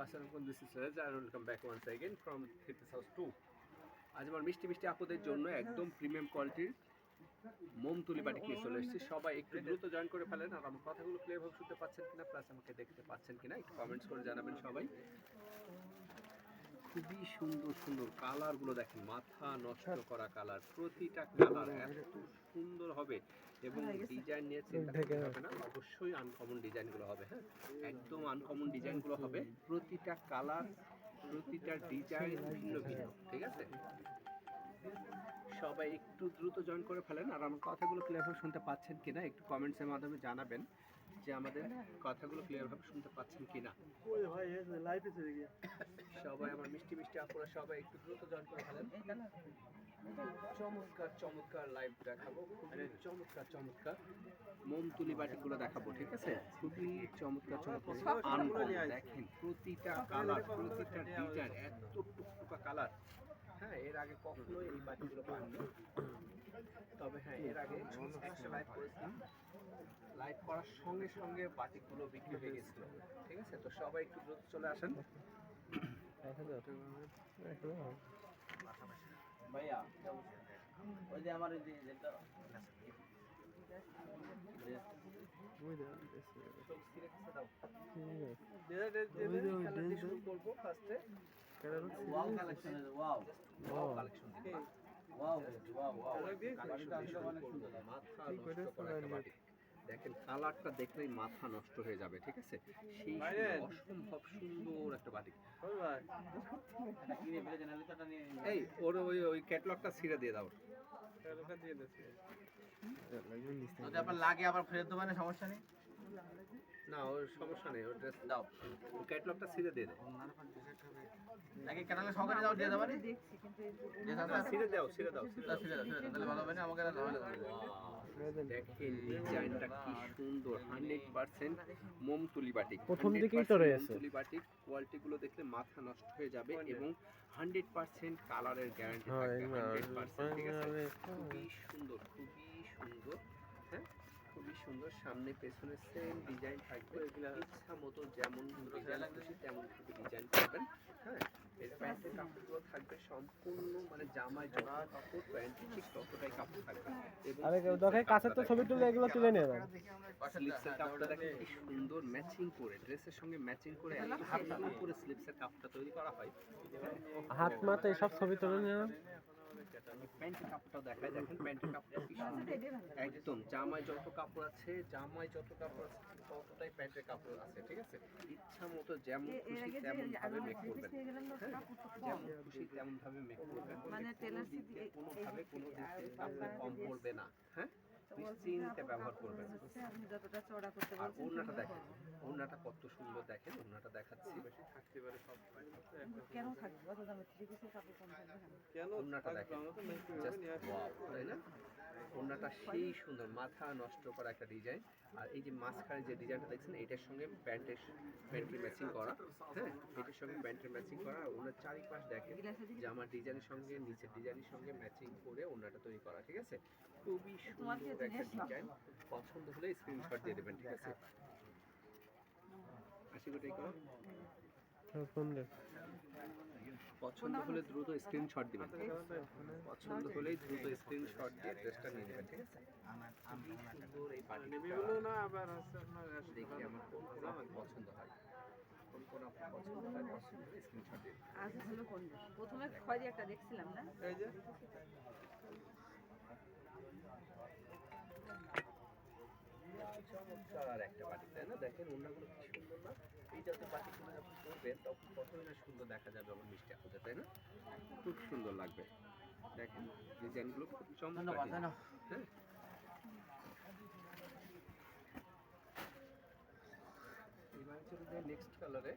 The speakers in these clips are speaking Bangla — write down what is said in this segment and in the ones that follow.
আসসালামু দিস ইজ রাজ আর welcome back once again from fitness house 2। আজ আমার মিষ্টি মিষ্টি আপুদের জন্য একদম প্রিমিয়াম কোয়ালিটির মোম তুলি বাটিক নিয়ে চলে এসেছি। সবাই একটু দ্রুত জয়েন করে ফেলেন। আর আমার কথাগুলো ক্লিয়ারভাবে শুনতে পাচ্ছেন কিনা, প্লাস আমাকে দেখতে পাচ্ছেন কিনা একটু কমেন্টস করে জানাবেন সবাই। খুবই সুন্দর সুন্দর কালারগুলো দেখেন, মাথা নষ্ট করা কালার, প্রতিটা কালার এত সুন্দর হবে এবং ডিজাইন নিয়ে চিন্তা করতে হবে না, অবশ্যই আনকমন ডিজাইনগুলো হবে। হ্যাঁ, একদম আনকমন ডিজাইনগুলো হবে, প্রতিটা কালার প্রতিটা ডিজাইন ভিন্ন ভিন্ন, ঠিক আছে? সবাই একটু দ্রুত জয়েন করে ফেলেন। আর আমার কথাগুলো ক্লিয়ারভাবে শুনতে পাচ্ছেন কিনা একটু কমেন্টসের মাধ্যমে জানাবেন যে আমাদের কথাগুলো ক্লিয়ারভাবে শুনতে পাচ্ছেন কিনা। সবাই আমার মিষ্টি মিষ্টি আপুরা সবাই একটু দ্রুত জয়েন করে ফেলেন। চমৎকার চমৎকার লাইভ দেখাবো, খুবই চমৎকার চমৎকার মোম তুলি বাটিগুলো দেখাবো, ঠিক আছে? খুবই চমৎকার চমৎকার আনকমন দেখেন, প্রতিটা কালার প্রতিটা ডিজাইন এত টুকটুকা কালার। হ্যাঁ, এর আগে কখনো এই বাটিগুলো পাইনি, তবে হ্যাঁ এর আগে একটা লাইভ করেছিলাম, লাইভ করার সঙ্গে সঙ্গে বাটিগুলো বিক্রি হয়ে গেছিল, ঠিক আছে? তো সবাই একটু দ্রুত চলে আসেন। ভাইয়া ওই যে আমার যেটা ওয়াও কালেকশন আছে, ওয়াও ওয়াও কালেকশন দেখুন, ওয়াও ওয়াও ওয়াও দেখেন কালারটা দেখলেই মাথা নষ্ট হয়ে যাবে, ঠিক আছে? সেই অসম্ভব সুন্দর একটা বাটিক। এই ওর ওই ওই ক্যাটলগটা ছিঁড়ে দিয়ে দাও, যদি আপনার লাগে আবার ফেরত দেবেন, সমস্যা নেই। না ওর সমস্যা নেই, ওর ড্রেস দাও, ওই ক্যাটলগটা ছিঁড়ে দিয়ে দাও, নাকি ক্যাটালগ সহকারে দাও, দিয়ে দেবেন। ছিঁড়ে দাও ছিঁড়ে দাও তাহলে ভালো হবে না, আমাকে দেখেন ডিজাইনটা কি সুন্দর, 100% মোম তুলি বাটিক। প্রথম দিকেই তো রয়েছে তুলি বাটিক কোয়ালিটি গুলো দেখলে মাথা নষ্ট হয়ে যাবে এবং 100% কালারের গ্যারান্টি থাকবে, 100%, ঠিক আছে? খুবই সুন্দর খুবই সুন্দর। হ্যাঁ, খুবই সুন্দর, সামনে পেছনে সেম ডিজাইন থাকবে, ইচ্ছা মতো যেমন ডিজাইন খুশি তেমন ডিজাইন করবেন। হ্যাঁ, এর প্যান্টের কাপড়গুলো থাকবে সম্পূর্ণ মানে জামায় যত কাপড় প্যান্টে ঠিক ততটাই কাপড় থাকবে। আরে দেখে কাছের তো ছবি তুলে এগুলো তুলে নিয়ে যান। স্লিপসের কাপড়টা দেখেন কি সুন্দর ম্যাচিং করে, ড্রেসের সঙ্গে ম্যাচিং করে হাতের উপরে স্লিপসের কাপড়টা তৈরি করা হয়। হাত মাথা এইসব ছবি তুলে নিয়ে যান। প্যান্টের কাপড়টাও দেখায়, দেখেন প্যান্টের কাপড়টা কি সুন্দর, একদম জামায় যত কাপড় আছে ততটাই প্যান্টের কাপড় আছে, ঠিক আছে? ইচ্ছা মতো যেমন খুশি তেমন ভাবে মেক করবেন, যেমন খুশি তেমন ভাবে মেক করবেন, কোনোভাবে কোনো দিকে কাপড় কম পড়বে না। হ্যাঁ, নিশ্চিন্তে ব্যবহার করবেন। আর ওড়নাটা দেখেন, ওড়নাটা কত সুন্দর, দেখেন ওড়নাটা দেখাচ্ছি, ওড়নাটা দেখেন জাস্ট ওয়াও, তাই না? ওড়নাটা সেই সুন্দর, মাথা নষ্ট করা একটা ডিজাইন। আর এই যে মাঝখানে যে ডিজাইনটা দেখছেন এটার সঙ্গে প্যান্টের ম্যাচিং করা। হ্যাঁ, এটার সঙ্গে প্যান্টের ম্যাচিং করা। আর ওনার চারিপাশ দেখেন যে আমার ডিজাইনের সঙ্গে নিচের ডিজাইনের সঙ্গে ম্যাচিং করে ওড়নাটা তৈরি করা, ঠিক আছে? খুবই সুন্দর একটা ডিজাইন। পছন্দ হলে স্ক্রিনশট দিয়ে দেবেন, ঠিক আছে? আশি কোটি করো, পছন্দ হলে দ্রুত স্ক্রিনশট দিবেন, পছন্দ হলেই দ্রুত স্ক্রিনশট দিয়ে ড্রেসটা নিয়ে নেবেন, ঠিক আছে? সুন্দর এই পার্টি দেখি আমার কোন কোন আমার পছন্দ হয়, কোন কোন আপনার পছন্দ হয়, পছন্দ হলে স্ক্রিনশট দিন। আচ্ছা হলো কোনটা? প্রথমে খয়েরি একটা দেখছিলাম না, এই যে চমৎকার একটা বাটিক, তাই না? দেখেন ওড়নাগুলো কি সুন্দর না? এই জাতীয় বাটিকগুলো যখন পরবেন তখন কতই না সুন্দর দেখা যাবে আমার মিষ্টি আপুদের, তাই না? খুব সুন্দর লাগবে। দেখেন ডিজাইনগুলো খুব চমৎকার। হ্যাঁ, এবার চলে যায় নেক্সট কালারে।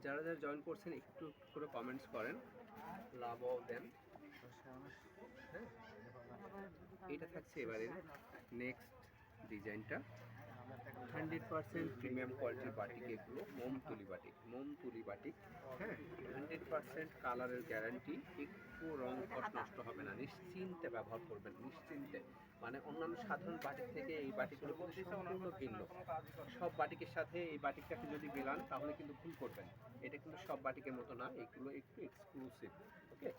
যারা যারা জয়েন করছেন একটু করে কমেন্টস করেন, লাভও দেন। হ্যাঁ, এটা থাকছে এবারে নেক্সট ডিজাইনটা। 100% প্রিমিয়াম কোয়ালিটির বাটিক এগুলো, মোমতুলি বাটিক। হ্যাঁ, 100% কালারের গ্যারান্টি, একটু রং কষ নষ্ট হবে না, নিশ্চিন্তে ব্যবহার করবেন, নিশ্চিন্তে। মানে অন্যান্য সাধারণ বাটিক থেকে এই বাটিকগুলো কিন্তু সম্পূর্ণ ভিন্ন। সব বাটিকের সাথে এই বাটিকটাকে যদি মিলান তাহলে কিন্তু ভুল করবেন। এটা কিন্তু সব বাটিকের মতো না, এগুলো একটু এক্সক্লুসিভ। ওকে,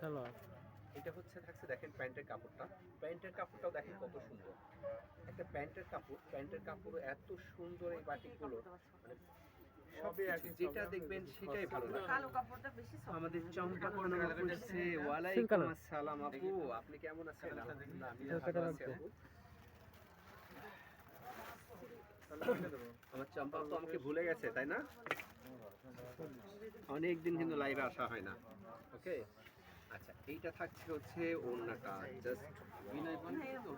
চলো এটা হচ্ছে থাকছে দেখেন প্যান্টের কাপড়টা, প্যান্টের কাপড়টাও দেখেন কত সুন্দর একটা প্যান্টের কাপড় এত সুন্দর এই বাটিকগুলো, মানে সবই যেটা দেখবেন সেটাই ভালো লাগে। কালো কাপড়টা বেশি soft। আমাদের চম্পা খানম আপু এসেছে, ওয়ালাইকুম আসসালাম আপু, আপনি কেমন আছেন? আলহামদুলিল্লাহ আমি ভালো আছি আপু। আমার চম্পা তো আমাকে ভুলে গেছে তাই না? অনেকদিন কিন্তু লাইভে আসা হয় না। ওকে, আচ্ছা এইটা থাকছে হচ্ছে ওড়নাটা, জাস্ট বিনয় কোন তো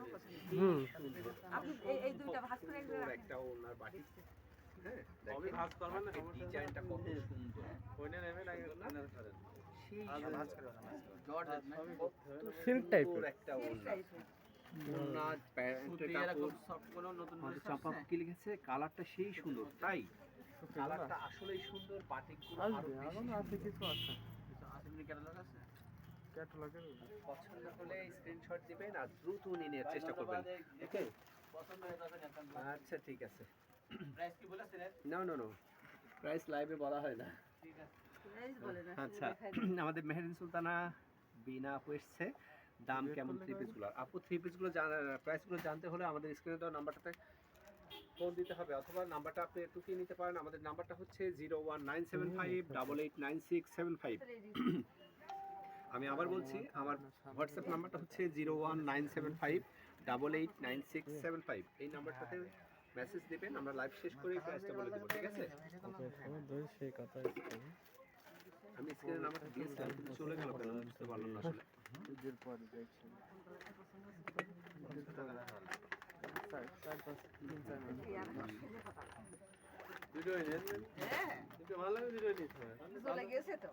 আপনি এই দুইটা ভাঁজ করে একদম রাখেন। একটা ওড়নার বাটি। হ্যাঁ, সবই ভাঁজ করবেন না, এই ডিজাইনটা কত সুন্দর, ওইটা নেবে না করেন সেই ভাঁজ করে জর্জেট না সিল্ক টাইপের সুন্দর একটা ওড়না। ওড়না প্যান্টের কাপড় সফট কোনো নতুন আমাদের চাপা কি লিখেছে, কালারটা সেই সুন্দর, তাই কালারটা আসলেই সুন্দর, বাটিকগুলো আরো বেশি আছে কিছু আছে আসলে ক্যাটালগ আছে। ক্যাটালগের পছন্দ হলে স্ক্রিনশট দিবেন আর দ্রুত নিয়ে নেওয়ার চেষ্টা করবেন। ওকে, পছন্দ হয়ে যাবে নেন। আচ্ছা ঠিক আছে। প্রাইস কি বলেছেন? নো প্রাইস লাইভে বলা হয় না। ঠিক আছে। প্রাইস বলে না, আচ্ছা, আমাদের মেহেরিন সুলতানা বিনা আপু এসছে, দাম কেমন থ্রি পিসগুলো? আপু থ্রি পিসগুলো প্রাইসগুলো জানতে হলে আমাদের স্ক্রিনে দেওয়া নাম্বারটাতে ফোন দিতে হবে, অথবা নাম্বারটা আপনি টুকিয়ে নিতে পারেন। আমাদের নাম্বারটা হচ্ছে 01975889675। আমি আবার বলছি, আমার হোয়াটসঅ্যাপ নাম্বারটা হচ্ছে 01975889675। এই নাম্বারটাতে মেসেজ দিবেন, আমরা লাইভ শেষ করে প্রাইসটা বলে দেবো, ঠিক আছে? সেই কথা আমি স্ক্রিনে নাম্বারটা দিয়েছিলাম কিন্তু চলে গেল কেন বুঝতে পারলাম না আসলে। ঈদের পরে দেখছি ভিডিও নেন হ্যাঁ কিন্তু ভালো লাগে ভিডিও নিতে চলে গেছে তো।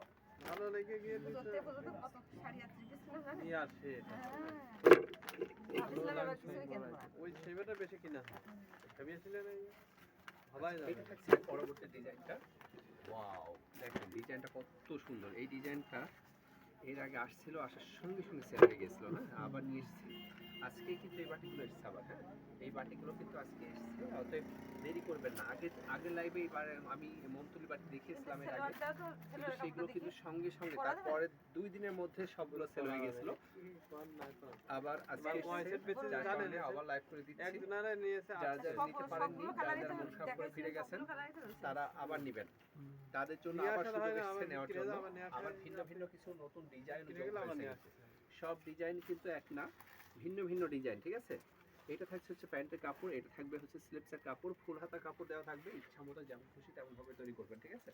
ভালো লেগে গিয়ে পুজোতে কত শাড়ি আর থ্রি পিস ছিল জানেন? নিয়ে আসে হ্যাঁ ভাবছিলাম এবার কিছুই কিনবো না। ওই সেবাটা বেশি কিনা ভেবেছিলেন এই ভাবাই এটা যাবে থাকছে পরবর্তী ডিজাইনটা। ওয়াও, দেখেন ডিজাইনটা কত সুন্দর। এই ডিজাইনটা এর আগে আসছিল, আসার সঙ্গে সঙ্গে সেল হয়ে গেছিল। হ্যাঁ, আবার নিয়ে এসেছি আজকে, কিন্তু এই বাটিগুলো এসেছে আবার। হ্যাঁ, এই বাটিগুলো কিন্তু আজকে এসেছে, অতএব দেরি করবেন না। আগের লাইভে এবার আমি মমতুলি বাটি দেখিয়েছিলাম এর আগে, সেলোয়ারটাও তো কিন্তু সেলোয়ারের সেগুলো কাপড় কিন্তু দেখি। সঙ্গে সঙ্গে পরা যাবে? তারপরে 2 দিনের মধ্যে সবগুলো সেল হয়ে গেছিল। আবার আজকে এবার এসেছে, set বেশি যার জানেন কারণে আবার লাইভ করে দিচ্ছি। একজনারে নিয়েছে যারা যারা নিতে পারেননি, সবগুলো যারা কালারই যারা তো মন খারাপ করে ফিরে গেছেন, সবগুলো কালারই তো রয়েছে। তারা আবার নেবেন। তাদের জন্য নিয়ে আবার আসার সুযোগ হয় না, এসেছে আবার নেওয়ার বিক্রি জন্য। হয়ে যাবে, নিয়ে আবার আসলে ভিন্ন ভিন্ন কিছু নতুন ডিজাইন কিনে গেলে আবার নিয়ে আসে। সব ডিজাইন কিন্তু এক না, ভিন্ন ভিন্ন ডিজাইন, ঠিক আছে? এটা থাকছে হচ্ছে প্যান্টের কাপড়, এটা থাকবে হচ্ছে স্লিপসের কাপড়, ফুল হাতা কাপড় দেওয়া থাকবে, ইচ্ছা মতো যেমন খুশি তেমন ভাবে তৈরি করবেন, ঠিক আছে?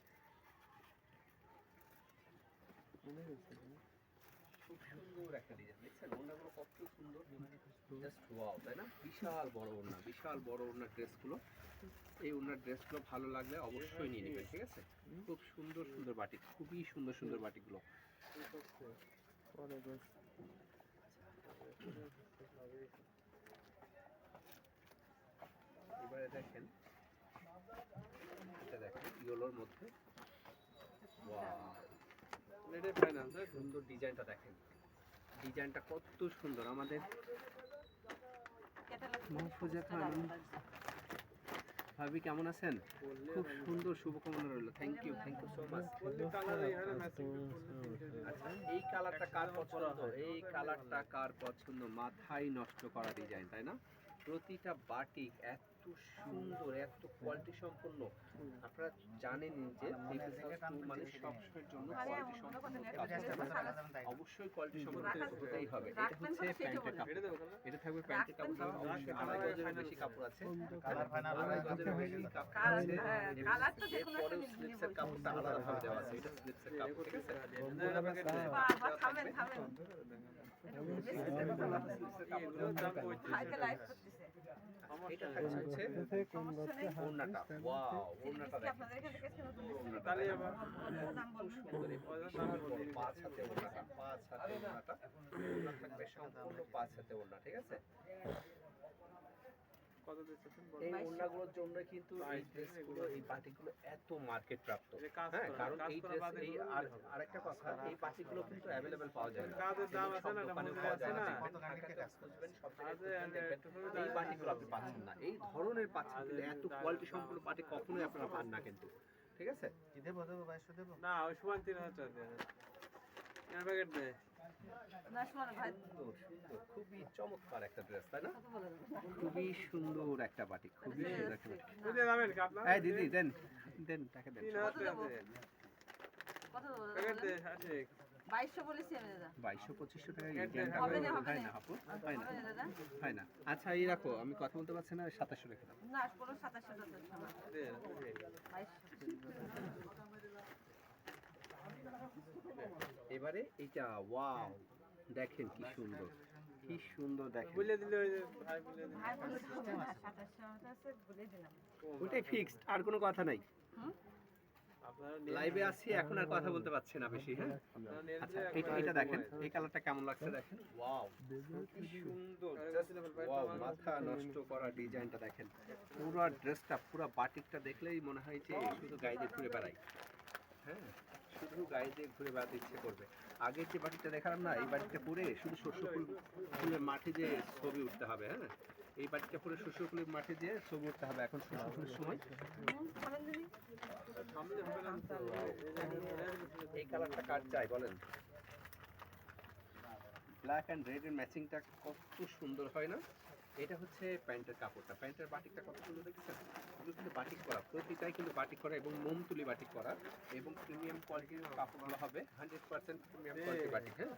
খুব সুন্দর একটা ডিজাইন, দেখছেন ওড়নাগুলো কত সুন্দর, জাস্ট ওয়াও, তাই না? বিশাল বড় ওড়না, বিশাল বড় ওড়নার ড্রেসগুলো, এই ওড়নার ড্রেসগুলো ভালো লাগলে অবশ্যই নিয়ে নেবেন, ঠিক আছে? খুব সুন্দর সুন্দর বাটিক, খুবই সুন্দর সুন্দর বাটিকগুলো। এবারে দেখেন, এটা দেখেন ইয়েলোর মধ্যে, ওয়াও, এটাই ফাইনাল তাই তো? সুন্দর ডিজাইনটা দেখেন, ডিজাইনটা কত সুন্দর। আমাদের ক্যাটালগ মাহফুজা খানম ভাবি কেমন আছেন? খুব সুন্দর, শুভকামনা রইল। Thank you so much. আচ্ছা, এই কালারটা কার পছন্দ? এই কালারটা কার পছন্দ? মাথায় নষ্ট করা ডিজাইন, তাই না? প্রতিটা বাটিক এত সুন্দর, এত কোয়ালিটি সম্পন্ন। আপনারা জানেন যে মানে সবসময়ের জন্য কোয়ালিটি সম্পন্ন কাজ করে। অবশ্যই কোয়ালিটি সম্পন্ন হতেই হবে। এটা হচ্ছে প্যান্টের কাপড়, এটা থাকবে প্যান্টের কাপড়, অবশ্যই 2.5 গজের বেশি কাপড় আছে, 2.5 গজের বেশি কাপড় আছে। কালার তো যেকোনো একটা এরপরেও নিয়ে স্লিপসের কাপড়টা আলাদাভাবে দেওয়া আছে, এটা স্লিপসের কাপড়, ঠিক আছে? বাবা থামেন স্লিপসের কাপড়টা হাইতে লাইভ করতেছে। এটা থাকছে হচ্ছে সমস্যা নেই। ওড়নাটা, ওয়াও ওড়নাটা কি দেখেন আপনাদের এখান থেকে কেন তুমি ওড়নাটা তাহলে দেখেন। আবার দাম বলবেন? সুন্দর এই বিশাল বড় 5 হাতে ওড়নাটা, 5 হাতে ওড়নাটা, ওড়না থাকবে সম্পূর্ণ 5 হাতে ওড়না, ঠিক আছে? কত দিচ্ছেন এই 2200 ওড়নাগুলোর জন্য কিন্তু এই ড্রেসগুলো, এই বাটিকগুলো এত মার্কেট প্রাপ্ত। এই যে কাজ হ্যাঁ, করা, কারণ কাজ এই করা ড্রেস, বাদে এই এগুলো আর হবে। আরেকটা কথা, এই বাটিকগুলো কিন্তু অ্যাভেলেবেল পাওয়া যায় না। কাজের দাম এগুলো আছে সব না, এটা দোকানে মজুরি পাওয়া আছে যায় না। না। দেখবেন ঢাকাতেও খুঁজবেন, সব জায়গায় আজে খুঁজবেন, দেখবেন একটু করে এই দাম বাটিকগুলো আপনি পাচ্ছেন না। এই ধরনের পাচ্ছেন, কিন্তু এত কোয়ালিটি সম্পূর্ণ বাটি কখনোই আপনারা পান না কিন্তু, ঠিক আছে? না ওই সমান 3000 টাকা দিয়ে এর প্যাকেট দে না শোনো ভাই, সুন্দর সুন্দর, খুবই চমৎকার একটা ড্রেস, তাই না? কত বলে দেবো? খুবই সুন্দর একটা বাটিক, খুবই সুন্দর একটা বাটিক। ওই যে দামের কাপ না এই দিদি দেন, দেন টাকা দেন। 3000 টাকা দে কত দেবো প্যাকেট দে বলেন? আশিক 2200 বলেছি আমি দাদা। 2200-2500 টাকা হবে ইন্ডিয়ান না, টাকা হবে না, হয় হবে না না। আপু, হয় না, হবে না দাদা? হয় না। আচ্ছা এই রাখো, আমি কথা বলতে পারছি না, 2700 রেখে দাও। না কোনো 2700 টাকা দিচ্ছি না। দে 2200 এবারে এটা, ওয়াও দেখেন কি সুন্দর, কি সুন্দর দেখেন। বলে দিলে ওই যে ভাই বলে দিলে ভাই বলেছি হবে না, 2700 আছে বলে দিলাম। ওটাই ফিক্সড, আর কোনো কথা নাই। হুম? আপনারা লাইভে আছি এখন, আর কথা বলতে পারছি না বেশি, হ্যাঁ? আচ্ছা এটা দেখেন, এই কালারটা কেমন লাগছে দেখেন, ওয়াও কি সুন্দর, ওয়াও মাথা নষ্ট করা ডিজাইনটা দেখেন। পুরো ড্রেসটা, পুরো বাটিকটা দেখলেই মনে হয় যে শুধু গায়ে দিয়ে ঘুরে বেড়াই, হ্যাঁ, শুধু গায়ে দিয়ে ঘুরে বেড়াতে ইচ্ছে করবে। আগের যে বাটিকটা দেখালাম না, এই বাটিকটা পরে শুধু শস্য ফুলের মাঠে যে ছবি উঠতে হবে, হ্যাঁ, এই বাটিকটা পরে শস্য ফুলের মাঠে যে ছবি উঠতে হবে এখন শস্য ফুলের সময়। বলেন দিদি। সামনে হবে না তো এই কালারটা কার চাই বলেন? ব্ল্যাক অ্যান্ড রেড এর ম্যাচিংটা কত সুন্দর হয় না? এটা হচ্ছে প্যান্টের কাপড়টা, প্যান্টের বাটিকটা কত সুন্দর দেখছেন? এগুলো কিন্তু বাটিক করা, প্রতিটাই কিন্তু বাটিক করা এবং মোমতুলি বাটিক করা, এবং প্রিমিয়াম কোয়ালিটির কাপড়গুলো হবে 100% প্রিমিয়াম কোয়ালিটির বাটিক, হ্যাঁ।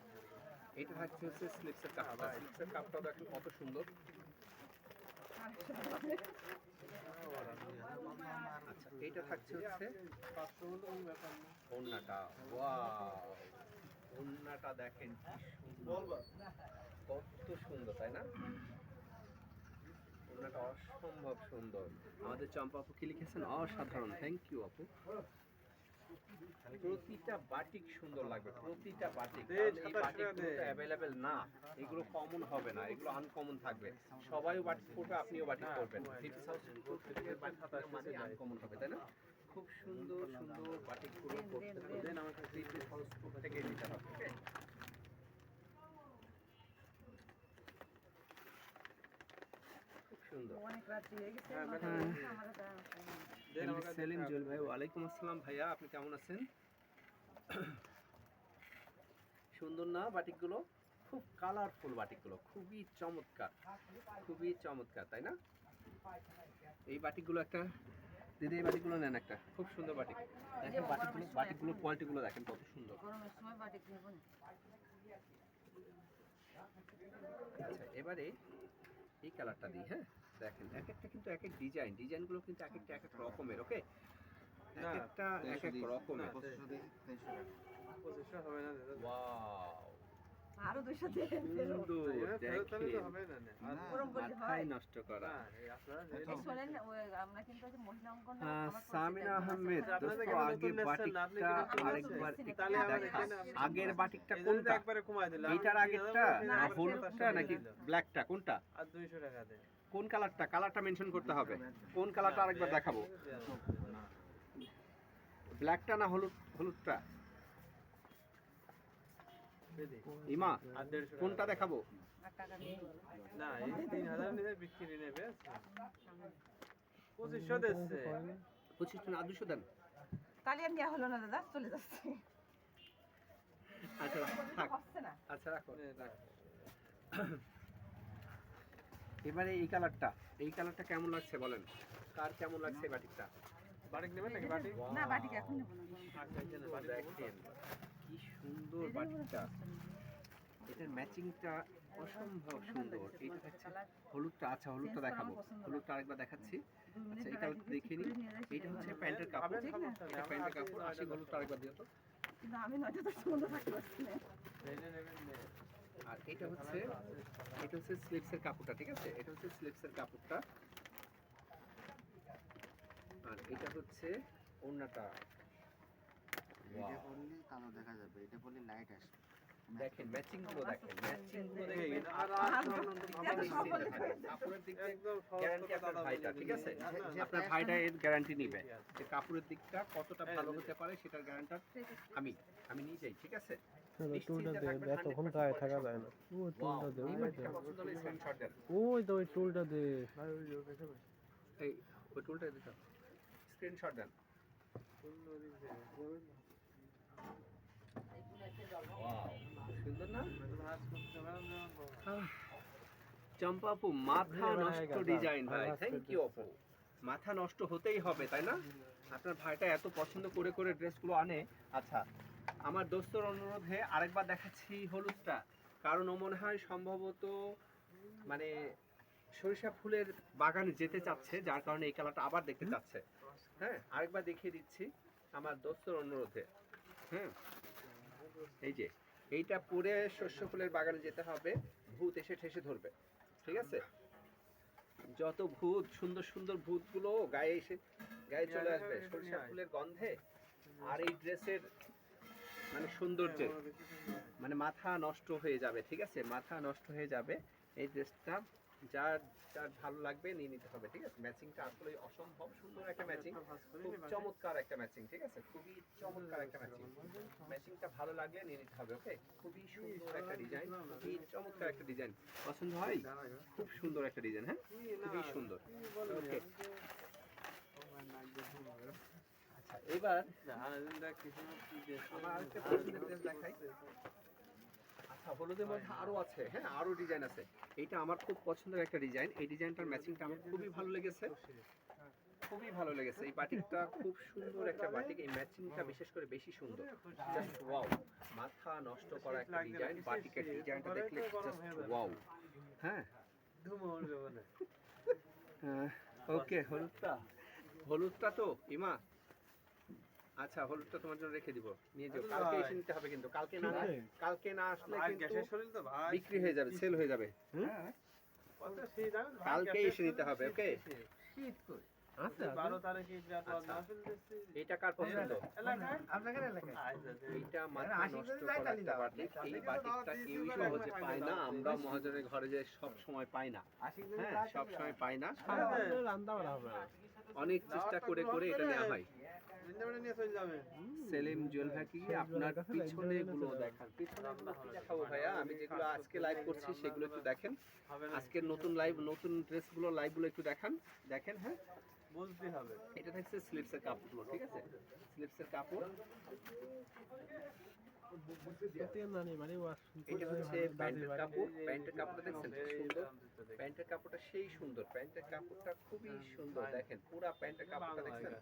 এটা হচ্ছে স্লিপসের কাপড়টা, স্লিপসের কাপড়টাও দেখেন কত সুন্দর। আচ্ছা এইটা থাকছে হচ্ছে 500 হলো কোনো ব্যাপার না ওড়নাটা, ওয়াও ওড়নাটা দেখেন কি সুন্দর, কত সুন্দর তাই না? ওড়নাটা অসম্ভব সুন্দর। আমাদের চম্পা আপু কি লিখেছেন? অসাধারণ, থ্যাংক ইউ আপু। প্রতিটা বাটিক সুন্দর লাগবে, প্রতিটা বাটিক। দে, কারণ এই 27 টাকা বাটিকগুলো দে। অ্যাভেলেবেল না, এগুলো কমন হবে না, এগুলো আনকমন থাকবে। সবাইও বাটিক করবে, আপনিও বাটিক করবেন। হিপস হাউস থেকে বাটিক মানে আনকমন হবে, তাই না? খুব সুন্দর সুন্দর বাটিকগুলো করতে হলে দেন আমাকে হিপস হাউস থেকে নিতে হবে, ওকে? খুব সুন্দর। অনেক রাত্রি হয়ে গেছে, হ্যাঁ, নটা হ্যাঁ। বেজে, আমার এটা দেন আমাকে সেলিম জুয়েল ভাই, ওয়ালাইকুম আসসালাম ভাইয়া, আপনি কেমন আছেন? সুন্দর না বাটিকগুলো? খুব কালারফুল বাটিকগুলো, খুবই চমৎকার, খুবই চমৎকার, তাই না? এই বাটিকগুলো একটা দিদি, এই বাটিকগুলো নেন একটা, খুব সুন্দর বাটিক। দেখেন বাটিকগুলো কোয়ালিটিগুলো দেখেন কত সুন্দর। গরমের সময় বাটি কিনবো না। আচ্ছা এবারে এই কালারটা দিই, হ্যাঁ। দেখেন এক একটা কিন্তু এক এক ডিজাইনগুলো কিন্তু এক একটা এক এক রকমের, ওকে? না, এক একটা এক এক রকমের। 2500 হবে না দাদা ওয়াও আরো 200 দিয়ে ফেরো। সুন্দর ফেরত হলে তো দেখেন, হবে না আর গরম বললে মাথায় হয়। নষ্ট করা। না এই আপনারা এই শোনেন, ওই আমরা কিন্তু ওই যে মহিলা অঙ্কন না, আমার সামিনা পরিচিত আহমেদ, আছে। আপনাদের দোস্ত এখানে আগে নতুন নেচ্ছেন, আপনি বাটিকটা কি নতুন আরেকবার নেচ্ছেন? একটু তাহলে আমার দেখা। এখানে আগের বাটিকটা এই জন্য কোনটা? একবারে কমায় দিলাম এইটার আগেরটা না, না আজকের হলুদটা নাকি ব্ল্যাকটা, কোনটা? আর 200 টাকা দে কোন কালারটা? কালারটা মেনশন করতে হবে। কোন কালারটা আরেকবার দেখাবো? ব্ল্যাকটা না হলুদটা? ইমা আর 150 কোনটা দেখাবো? আর টাকা দিয়ে দিবো। না এই 3000 নিলে বিক্রি নেবে 2500 দিচ্ছে 25 না 200 দেন। তাহলে আর নেওয়া হলো না দাদা, চলে যাচ্ছে। আচ্ছা থাক, হচ্ছে না। আচ্ছা রাখো। নে, রাখ। এবারে এই কালারটা কেমন লাগছে বলেন? কার কেমন লাগছে এই বাটিকটা? বাটিক নেবেন নাকি বাটিক না বাটি এখন নেবো না। আচ্ছা এই জন্য বাটিক দেখেন কি সুন্দর বাটিকটা, এটার ম্যাচিংটা অসম্ভব সুন্দর। এইটা হচ্ছে হলুদটা, আচ্ছা হলুদটা দেখাবো, হলুদটা আরেকবার দেখাচ্ছি। আচ্ছা এই কালারটা দেখে নিন, এইটা হচ্ছে প্যান্টের কাপড়, পাবেন সমস্যা নেই এটা প্যান্টের আমরা কাপড়। আসি হলুদটা আরেকবার দিও তো। কিন্তু আমি নয়টা তো সুন্দর থাকতে পারছি না। এই যে নেবেন নে আর এটা হচ্ছে স্লিপসের কাপড়টা, ঠিক আছে? এটা হচ্ছে স্লিপসের কাপড়টা। আর এটা হচ্ছে ওড়নাটা। এটা পরলে কালো দেখা যাবে, এটা পরলে লাইট আসবে। দেখেন ম্যাচিং গুলো দেখেন, ম্যাচিং গুলো এই, দেখবেন। আর কাপড়ের দিক থেকে একদম সহজ গ্যারান্টি কথা আপনার দাদা ভাইটা, বলে ঠিক আছে? দিলেন। আপনার ভাইটা এর গ্যারান্টি নিবে যে কাপড়ের দিকটা কতটা ভালো হতে পারে, সেটার গ্যারান্টার আমি নিজেই, ঠিক আছে? টুলটা নিশ্চিন্তে দে, থাকবেন, এতক্ষণ 100% গায়ে থাকা যায় না। ওই Wow, টুলটা দে, এই ওই বাটিকটা দে। পছন্দ হলে স্ক্রিনশট দেন। ওই তো ওই টুলটা দে। এই ওই টুলটা দিতে স্ক্রিনশট দেন। Wow, সুন্দর না? চম্পা আপু, মাথা নষ্ট ডিজাইন ভাই, থ্যাংক ইউ আপু। মাথা নষ্ট হতেই হবে, তাই না? আপনার ভাইটা এত পছন্দ করে করে ড্রেসগুলো আনে। আচ্ছা, আমার দোস্তর অনুরোধে আরেকবার দেখাচ্ছি হলুদটা, কারণ ও মনে হয় সম্ভবত মানে সরিষা ফুলের বাগানে যেতে চাচ্ছে, যার কারণে এই কালারটা আবার দেখতে চাচ্ছে। হ্যাঁ, আরেকবার দেখিয়ে দিচ্ছি আমার দোস্তর অনুরোধে। হ্যাঁ, এই যে এইটা পরে শস্য ফুলের বাগানে যেতে হবে, ভূত এসে ঠেসে ধরবে, ঠিক আছে? যত ভূত, সুন্দর সুন্দর ভূতগুলো গায়ে চলে আসবে সরিষা ফুলের গন্ধে। আর এই ড্রেসের মানে সৌন্দর্যে মানে মাথা নষ্ট হয়ে যাবে, ঠিক আছে? মাথা নষ্ট হয়ে যাবে। এই ড্রেসটা যার যার ভালো লাগবে নিয়ে নিতে হবে, ঠিক আছে? ম্যাচিংটা আসলে অসম্ভব সুন্দর একটা ম্যাচিং, খুব চমৎকার একটা ম্যাচিং, ঠিক আছে? খুবই চমৎকার একটা ম্যাচিং। ম্যাচিংটা ভালো লাগলে নিয়ে নিতে হবে, ওকে? খুবই সুন্দর একটা ডিজাইন, খুবই চমৎকার একটা ডিজাইন। পছন্দ হয়? খুব সুন্দর একটা ডিজাইন, হ্যাঁ, খুবই সুন্দর। ওকে, আচ্ছা এবার আমার আরেকটা পছন্দের ড্রেস দেখাই। আচ্ছা, হলুদের মধ্যে আরো আছে, হ্যাঁ, আরো ডিজাইন আছে। এইটা আমার খুব পছন্দের একটা ডিজাইন। এই ডিজাইনটার ম্যাচিংটা আমার খুবই ভালো লেগেছে, খুবই ভালো লেগেছে। এই বাটিকটা খুব সুন্দর একটা বাটিক, এই ম্যাচিংটা বিশেষ করে বেশি সুন্দর। জাস্ট ওয়াও, মাথা নষ্ট করা একটা ডিজাইন। বাটিকের ডিজাইনটা দেখলে জাস্ট ওয়াও। হ্যাঁ, ওকে, হলুদটা তো ইমা, আচ্ছা হলুদটা তোমার জন্য রেখে দিব, নিয়ে যাও। কালকে এসে নিতে হবে কিন্তু, কালকে না আসলে কিন্তু বিক্রি হয়ে যাবে, সেল হয়ে যাবে। কালকে এসে নিতে হবে, ওকে? আচ্ছা, 12 তারিখে এইটা কার পছন্দ? এইটা মাথা নষ্ট করা একটা বাটিক। এই বাটিকটা কেউই সহজে পায় না, আমরা মহাজনের ঘরে যে সব সময় পাই না। হ্যাঁ, সব সময় পাই না, রান্না করা হবে না। অনেক চেষ্টা করে করে এটা নেওয়া হয়। নিয়ে চলে যাবে। সেলিম জুয়েল ভাই, কি আপনার পিছনে গুলো দেখান। পিছনে গুলো কি দেখাবো ভাইয়া? আমি যেগুলো আজকে লাইভ করছি সেগুলো একটু দেখেন। আজকের নতুন ড্রেসগুলো লাইভগুলো একটু দেখান, দেখেন। হ্যাঁ, বলতে হবে। এটা থাকছে স্লিপসের কাপড়গুলো, ঠিক আছে? স্লিপসের কাপড়। এটা হচ্ছে প্যান্টের কাপড়। প্যান্টের কাপড়টা দেখছেন কি সুন্দর? প্যান্টের কাপড়টা সেই সুন্দর, প্যান্টের কাপড়টা খুবই সুন্দর। দেখেন পুরা প্যান্টের কাপড়টা দেখছেন,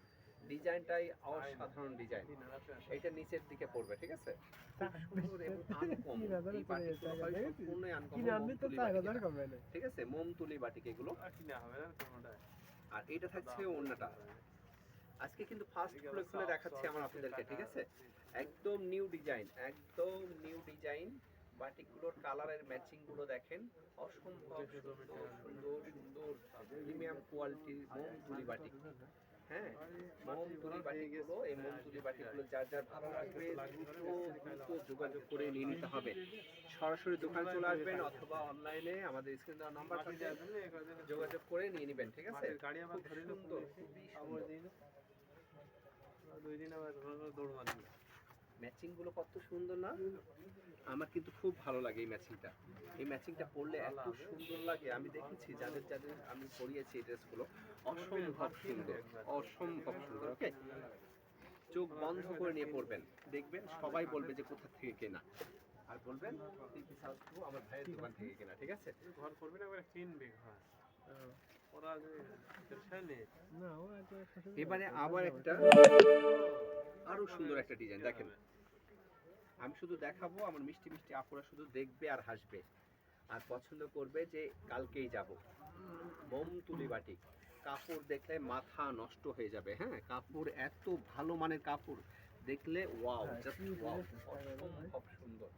ডিজাইনটাই অসাধারণ ডিজাইন। এটা নিচের দিকে পড়বে, ঠিক আছে? খুব সুন্দর এবং আনকমন। এই বাটিকগুলো হয় সম্পূর্ণই আনকমন, ঠিক আছে? মোমতুলি বাটিক এগুলো। কিনা হবে না কোনটা। আর এটা থাকছে ওড়নাটা। আজকে কিন্তু ফার্স্ট খুলে দেখাচ্ছি আমার আপনাদেরকে, ঠিক আছে? একদম নিউ ডিজাইন। বাটিকগুলোর কালারের ম্যাচিং গুলো দেখেন, অসম্ভব সুন্দর প্রিমিয়াম কোয়ালিটির মোমতুলি বাটিক। হ্যাঁ, মোমতুলি বাটিকগুলো, এই মোমতুলি বাটিকগুলো যার ভালো লাগবে দ্রুত যোগাযোগ করে নিয়ে নিতে হবে। সরাসরি দোকান চলে আসবেন অথবা অনলাইনে আমাদের স্ক্রিনে দেওয়া নাম্বার আছে, যোগাযোগ করে নিয়ে নেবেন, ঠিক আছে? গাড়ি আমার ধরে সুন্দর, খুবই সুন্দর। দুই দিন আবার দৌড় মারি। ম্যাচিং গুলো কত সুন্দর না? আমার কিন্তু খুব ভালো লাগে এই ম্যাচিংটা। এই ম্যাচিংটা পরলে এত সুন্দর লাগে, আমি দেখেছি যাদের আমি পরিয়েছি এই ড্রেসগুলো, অসম্ভব সুন্দর। ওকে, চোখ বন্ধ করে নিয়ে পরবেন, দেখবেন সবাই বলবে যে কোথা থেকে কেনা, আর বলবেন আমার ভাইয়ের দোকান থেকে কেনা, ঠিক আছে? ঘর করবি না একবার কিনবি। হ্যাঁ, ওরা যে ছেলে এবারে আবার একটা আরো সুন্দর একটা ডিজাইন দেখেন। আমি শুধু দেখাবো, আমার মিষ্টি আপুরা শুধু দেখবে আর হাসবে আর পছন্দ করবে যে কালকেই যাব। মোমতুলি বাটিক, কাপড় দেখলে মাথা নষ্ট হয়ে যাবে। হ্যাঁ, কাপড় এত ভালো মানের কাপড়, দেখলে ওয়াও, জাস্ট ওয়াও, অসম্ভব সুন্দর।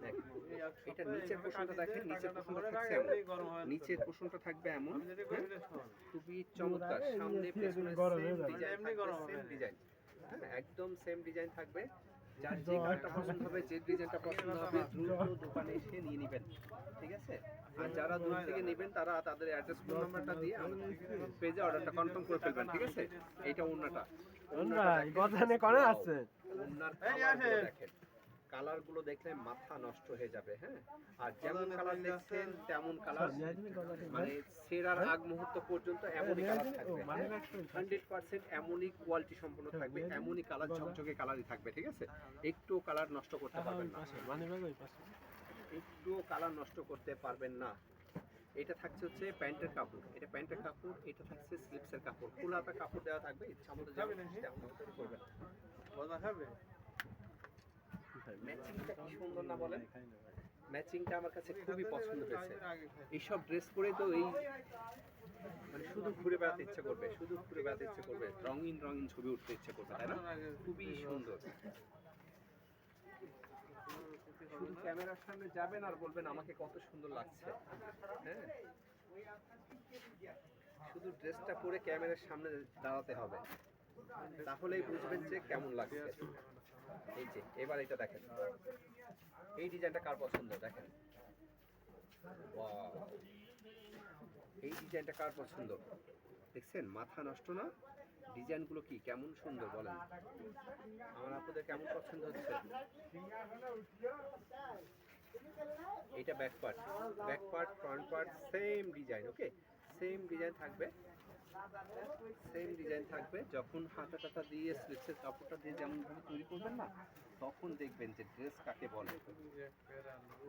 দেখেন এই এক এটা সপ্তাহে নিচের এইভাবে পোর্শনটা কাটিয়ে দেখেন, দিয়ে নিচের টাকাটা পোর্শনটা ভরে থাকছে রাখে, এমন, এমনি গরম হয় না। নিচের পোর্শনটা থাকবে এমন, আমি যেটা করি সেটা শোন। খুবই চমৎকার, এই সামনে যে পেছনে গরম হয়ে সেম যাবে। ডিজাইন এমনি থাকবে, গরম হবে সেম না। ডিজাইন, হ্যাঁ একদম সেম ডিজাইন থাকবে। যার যে জয় কালারটা টাকা। পছন্দ হবে, যে ডিজাইনটা পছন্দ হবে দ্রুত দোকানে এসে নিয়ে নেবেন, ঠিক আছে? আর যারা দূর থেকে নেবেন তারা তাদের অ্যাড্রেস ফোন নাম্বারটা দিয়ে আমাদের পেজে অর্ডারটা কনফার্ম করে ফেলবেন, ঠিক আছে? এইটা ওন্নাটা, ভাই গজানে করে আছে ওন্নার এই কালারগুলো আসেন। দেখেন, কালারগুলো দেখলে মাথা নষ্ট হয়ে যাবে, হ্যাঁ? আর যেমন কালার দেখছেন তেমন কালার, মানে সেরার আগ মুহূর্ত পর্যন্ত এমনই কালার থাকবে, 100% এমনই কোয়ালিটি সম্পন্ন থাকবে, এমনই কালার, ঝকঝকে কালারই থাকবে, ঠিক আছে? একটু কালার নষ্ট করতে পারবেন না, একটু কালার নষ্ট করতে পারবেন না। এটা থাকছে হচ্ছে প্যান্টের কাপড়, এটা প্যান্টের কাপড়, এটা থাকছে স্লিপসের কাপড়, ফুল হাতা কাপড় দেওয়া থাকবে, ইচ্ছা মতো খাবে যেমন নাকি? তেমন করে করবেন। বদা খাবে? ম্যাচিংটা কি সুন্দর না বলেন? ম্যাচিংটা আমার কাছে খুবই পছন্দ হয়েছে। আগে খাই। এইসব ড্রেস পরে তো এই মানে শুধু ঘুরে বেড়াতে ইচ্ছে করবে, শুধু ঘুরে বেড়াতে ইচ্ছে করবে, রঙিন রঙিন ছবি উঠতে ইচ্ছে করবে, তাই না? খুবই সুন্দর। শুধু ক্যামেরার সামনে যাবেন আর বলবেন আমাকে কত সুন্দর লাগছে, হ্যাঁ? শুধু ড্রেসটা পরে ক্যামেরার সামনে দাঁড়াতে হবে, তাহলেই বুঝবেন যে কেমন লাগছে। এই যে এবার এটা দেখেন, এই ডিজাইনটা কার পছন্দ দেখেন, ওয়াও, এই ডিজাইনটা কার পছন্দ দেখছেন? মাথা নষ্ট না? ডিজাইনগুলো কি কেমন সুন্দর বলেন, আমার আপনাদের কেমন পছন্দ হচ্ছে? এটা back part, back part, front part same design, okay? Same design থাকবে, সেম ডিজাইন থাকবে। যখন হাতা টাতা দিয়ে স্লিপসের কাপড়টা দিয়ে যেমন ভাবে তৈরি করবেন না, তখন দেখবেন যে ড্রেস কাকে বলে,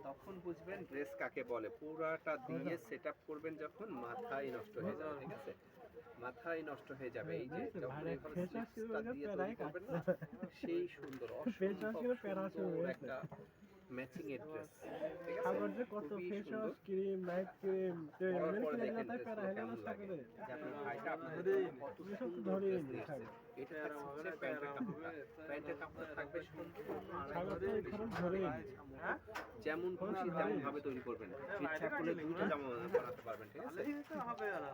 তখন বুঝবেন ড্রেস কাকে বলে। পুরাটা দিয়ে সেট আপ করবেন যখন, মাথায় নষ্ট হয়ে যাবে, ঠিক আছে? মাথায় নষ্ট হয়ে যাবে। এই যে যখন এভাবে স্লিপসটা দিয়ে তৈরি করবেন না, সেই সুন্দর অসম্ভব সুন্দর একটা ম্যাচিং এর ড্রেস, ঠিক আছে? খুবই সুন্দর। পরার পরে দেখেন ড্রেসগুলো কেমন লাগে, যে আপনার ভাইটা আপনাদের জন্য কত সুন্দর ড্রেস নিয়ে এসেছে। এটা থাকছে হচ্ছে প্যান্টের কাপড়টা, প্যান্টের কাপড় থাকবে সম্পূর্ণ হ্যাঁ? যেমন খুশি তেমন ভাবে তৈরি করবেন, ইচ্ছা করলে দুইটা জামা বানাতে পারবেন, ঠিক আছে? আলাদা তো হবে আর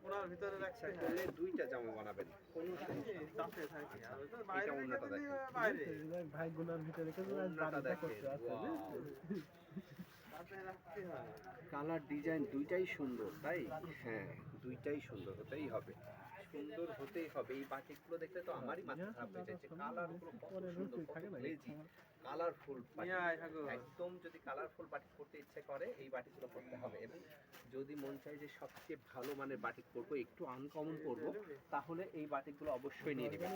ওনার ভিতরে ইচ্ছা রাখতে করলে দুইটা জামা বানাবেন, কোনো সমস্যা নেই। চাপে থাকি আর ওটা এটা বাইরে অন্যটা রেখে দিলে দেখেন, বাইরে ভাই গুনার ভিতরে অন্যটা দেখেন, ওয়াও, চাপে রাখতে হয়। কালার ডিজাইন দুইটাই সুন্দর, তাই হ্যাঁ দুইটাই সুন্দর হতেই হবে, সুন্দর হতেই হবে। এই বাটিকগুলো দেখলে তো আমারই মাথা খারাপ হয়ে যাচ্ছে, কালারগুলো কত সুন্দর, কত গ্লেজি, কালারফুল নিয়ে আয় ঠাকুর। একদম। যদি কালারফুল বাটিক করতে ইচ্ছে করে এই বাটিকগুলো করতে হবে, এবং যদি মন চায় যে সবচেয়ে ভালো মানের বাটিক করবো, একটু আনকমন করবো, তাহলে এই বাটিকগুলো অবশ্যই নিয়ে নেবেন।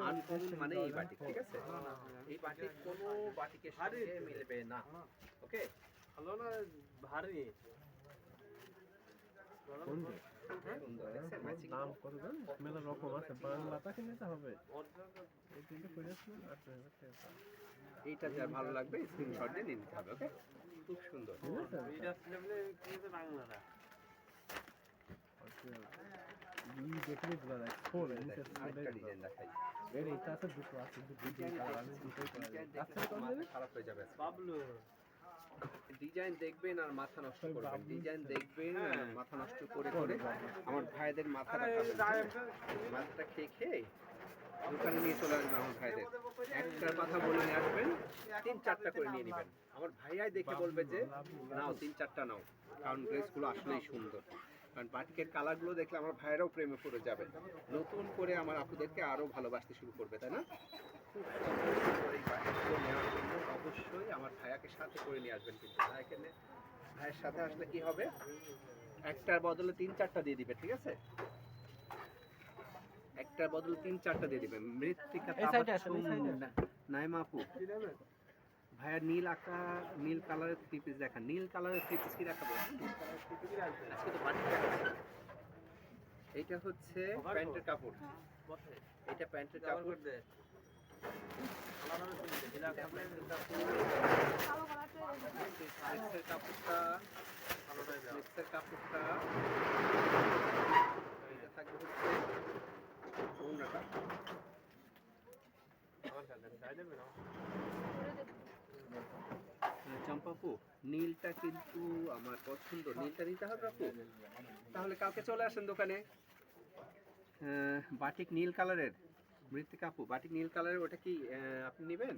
আনকমন মানে এই বাটিক, ঠিক আছে? এই বাটিক কোনো বাটিকের সাথে মিলবে না, ওকে? ভালো না ভারী সুন্দর দেখছেন ম্যাচিং, দাম করবেন মেলা রকম আছে, বাংলাটা কিনতে হবে এই তিনটে করে আসলে 8,000 টাকা। এইটা যার ভালো লাগবে স্ক্রিনশট দিয়ে নিয়ে নিতে হবে, ওকে? খুব সুন্দর। এইটা ছিল বলে কিনেছে বাংলাটা। এই দেখলে বুঝা যায় ফোন আরেকটা ডিজাইন দেখাই, এর এটা আছে দুটো আছে দুটো ডিজাইন আমি দুটোই করে ডিজাইন দিই। আচ্ছা দেখলে মাথা খারাপ হয়ে যাবে। বাবলু ডিজাইন দেখবেন আর মাথা নষ্ট করবেন, ডিজাইন দেখবেন আর হ্যাঁ। মাথা নষ্ট করে করে আমার ভাইদের মাথাটা খাবেন, মাথাটা খেয়ে খেয়ে দোকানে নিয়ে চলে আসবেন আমার ভাইদের। একটার কথা বলে নিয়ে আসবেন, 3-4টা করে নিয়ে নেবেন। আমার ভাইয়াই দেখে বলবে যে নাও 3-4টা নাও, কারণ ড্রেসগুলো আসলেই সুন্দর। কারণ বাটিকের কালারগুলো দেখলে আমার ভাইয়েরাও প্রেমে পড়ে যাবে, নতুন করে আমার আপুদেরকে আরও ভালোবাসতে শুরু করবে, তাই না? খুব সুন্দর এই বাটিকগুলো নেওয়ার জন্য অবশ্যই আমার ভাইয়াকে সাথে করে নিয়ে আসবেন, কিন্তু ভাইয়ের সাথে আসলে কি হবে, একটার বদলে 3-4টা দিয়ে দিবে, ঠিক আছে? একটার বদলে 3-4টা দিয়ে দিবেন। মৃত্তিকা নাইমা আপু, ভাইয়া নীল কালারের থ্রি পিস দেখা, নীল কালারের থ্রি পিস কি দেখাবো আজকে? তো বাটিক দেখাচ্ছি। এইটা হচ্ছে প্যান্টের কাপড়, এটা প্যান্টের কাপড়, দে এটা প্যান্টের কাপড়, কালো কালারটা মিক্সের কাপড়টা, ভালোটাই দাও। মিক্সের কাপড়টা, এটা থাকবে হচ্ছে ওড়নাটা। আমার কাছে চাই দেবে না করে দেবো। চম্পাপু, নীলটা কিন্তু আমার পছন্দ, নীলটা নিতে হবে আপু। তাহলে কালকে চলে আসেন দোকানে। বাটিক নীল কালারের, মৃত্তিকা আপু বাটিক নীল কালারের, ওটা কি আপনি নেবেন?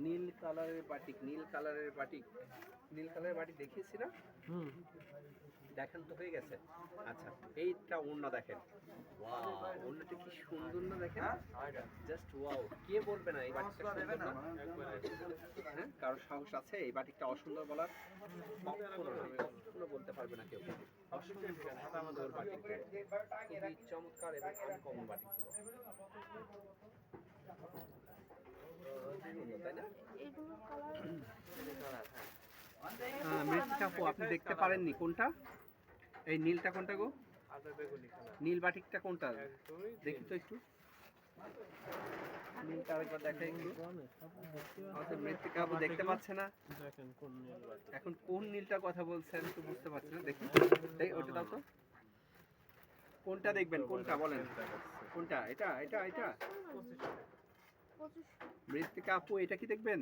নীল কালারের বাটিক, নীল কালারের বাটিক, নীল কালারের বাটিক দেখিয়েছি না? হুম। দেখেন তো হয়ে গেছে। আচ্ছা, এইটা ওড়না দেখেন, ওয়াও, ওড়নাটা কি সুন্দর না দেখেন, জাস্ট ওয়াও। কে বলবে না এই বাটিকটা সুন্দর না? হ্যাঁ, কারোর সাহস আছে এই বাটিকটা অসুন্দর বলার? কখনো না, কখনো বলতে পারবে না কেউ। অসুন্দর বাটিকটা, খুবই চমৎকার এবং আনকমন বাটিকগুলো, সুন্দর, তাই না? এগুলোর কালার মৃত্তিকা আপু, আপনি দেখতে পারেননি কোনটা? এই নীলটা কোনটা গো? আদা বেগুনি কালার নীল বাটিকটা কোনটা? একদমই দেখি তো একটু, নীলটা আরেকবার দেখাই একটু। আমাদের মৃত্তিকা আপু দেখতে পাচ্ছে না, দেখেন কোন নীল বাটি। এখন কোন নীলটার কথা বলছেন তো বুঝতে পারছি না। দেখি, এই ওটা দাও তো, কোনটা দেখবেন, কোনটা বলেন, কোনটা? এটা এটা এটা 25 মৃত্তিকা আপু, এটা কি দেখবেন?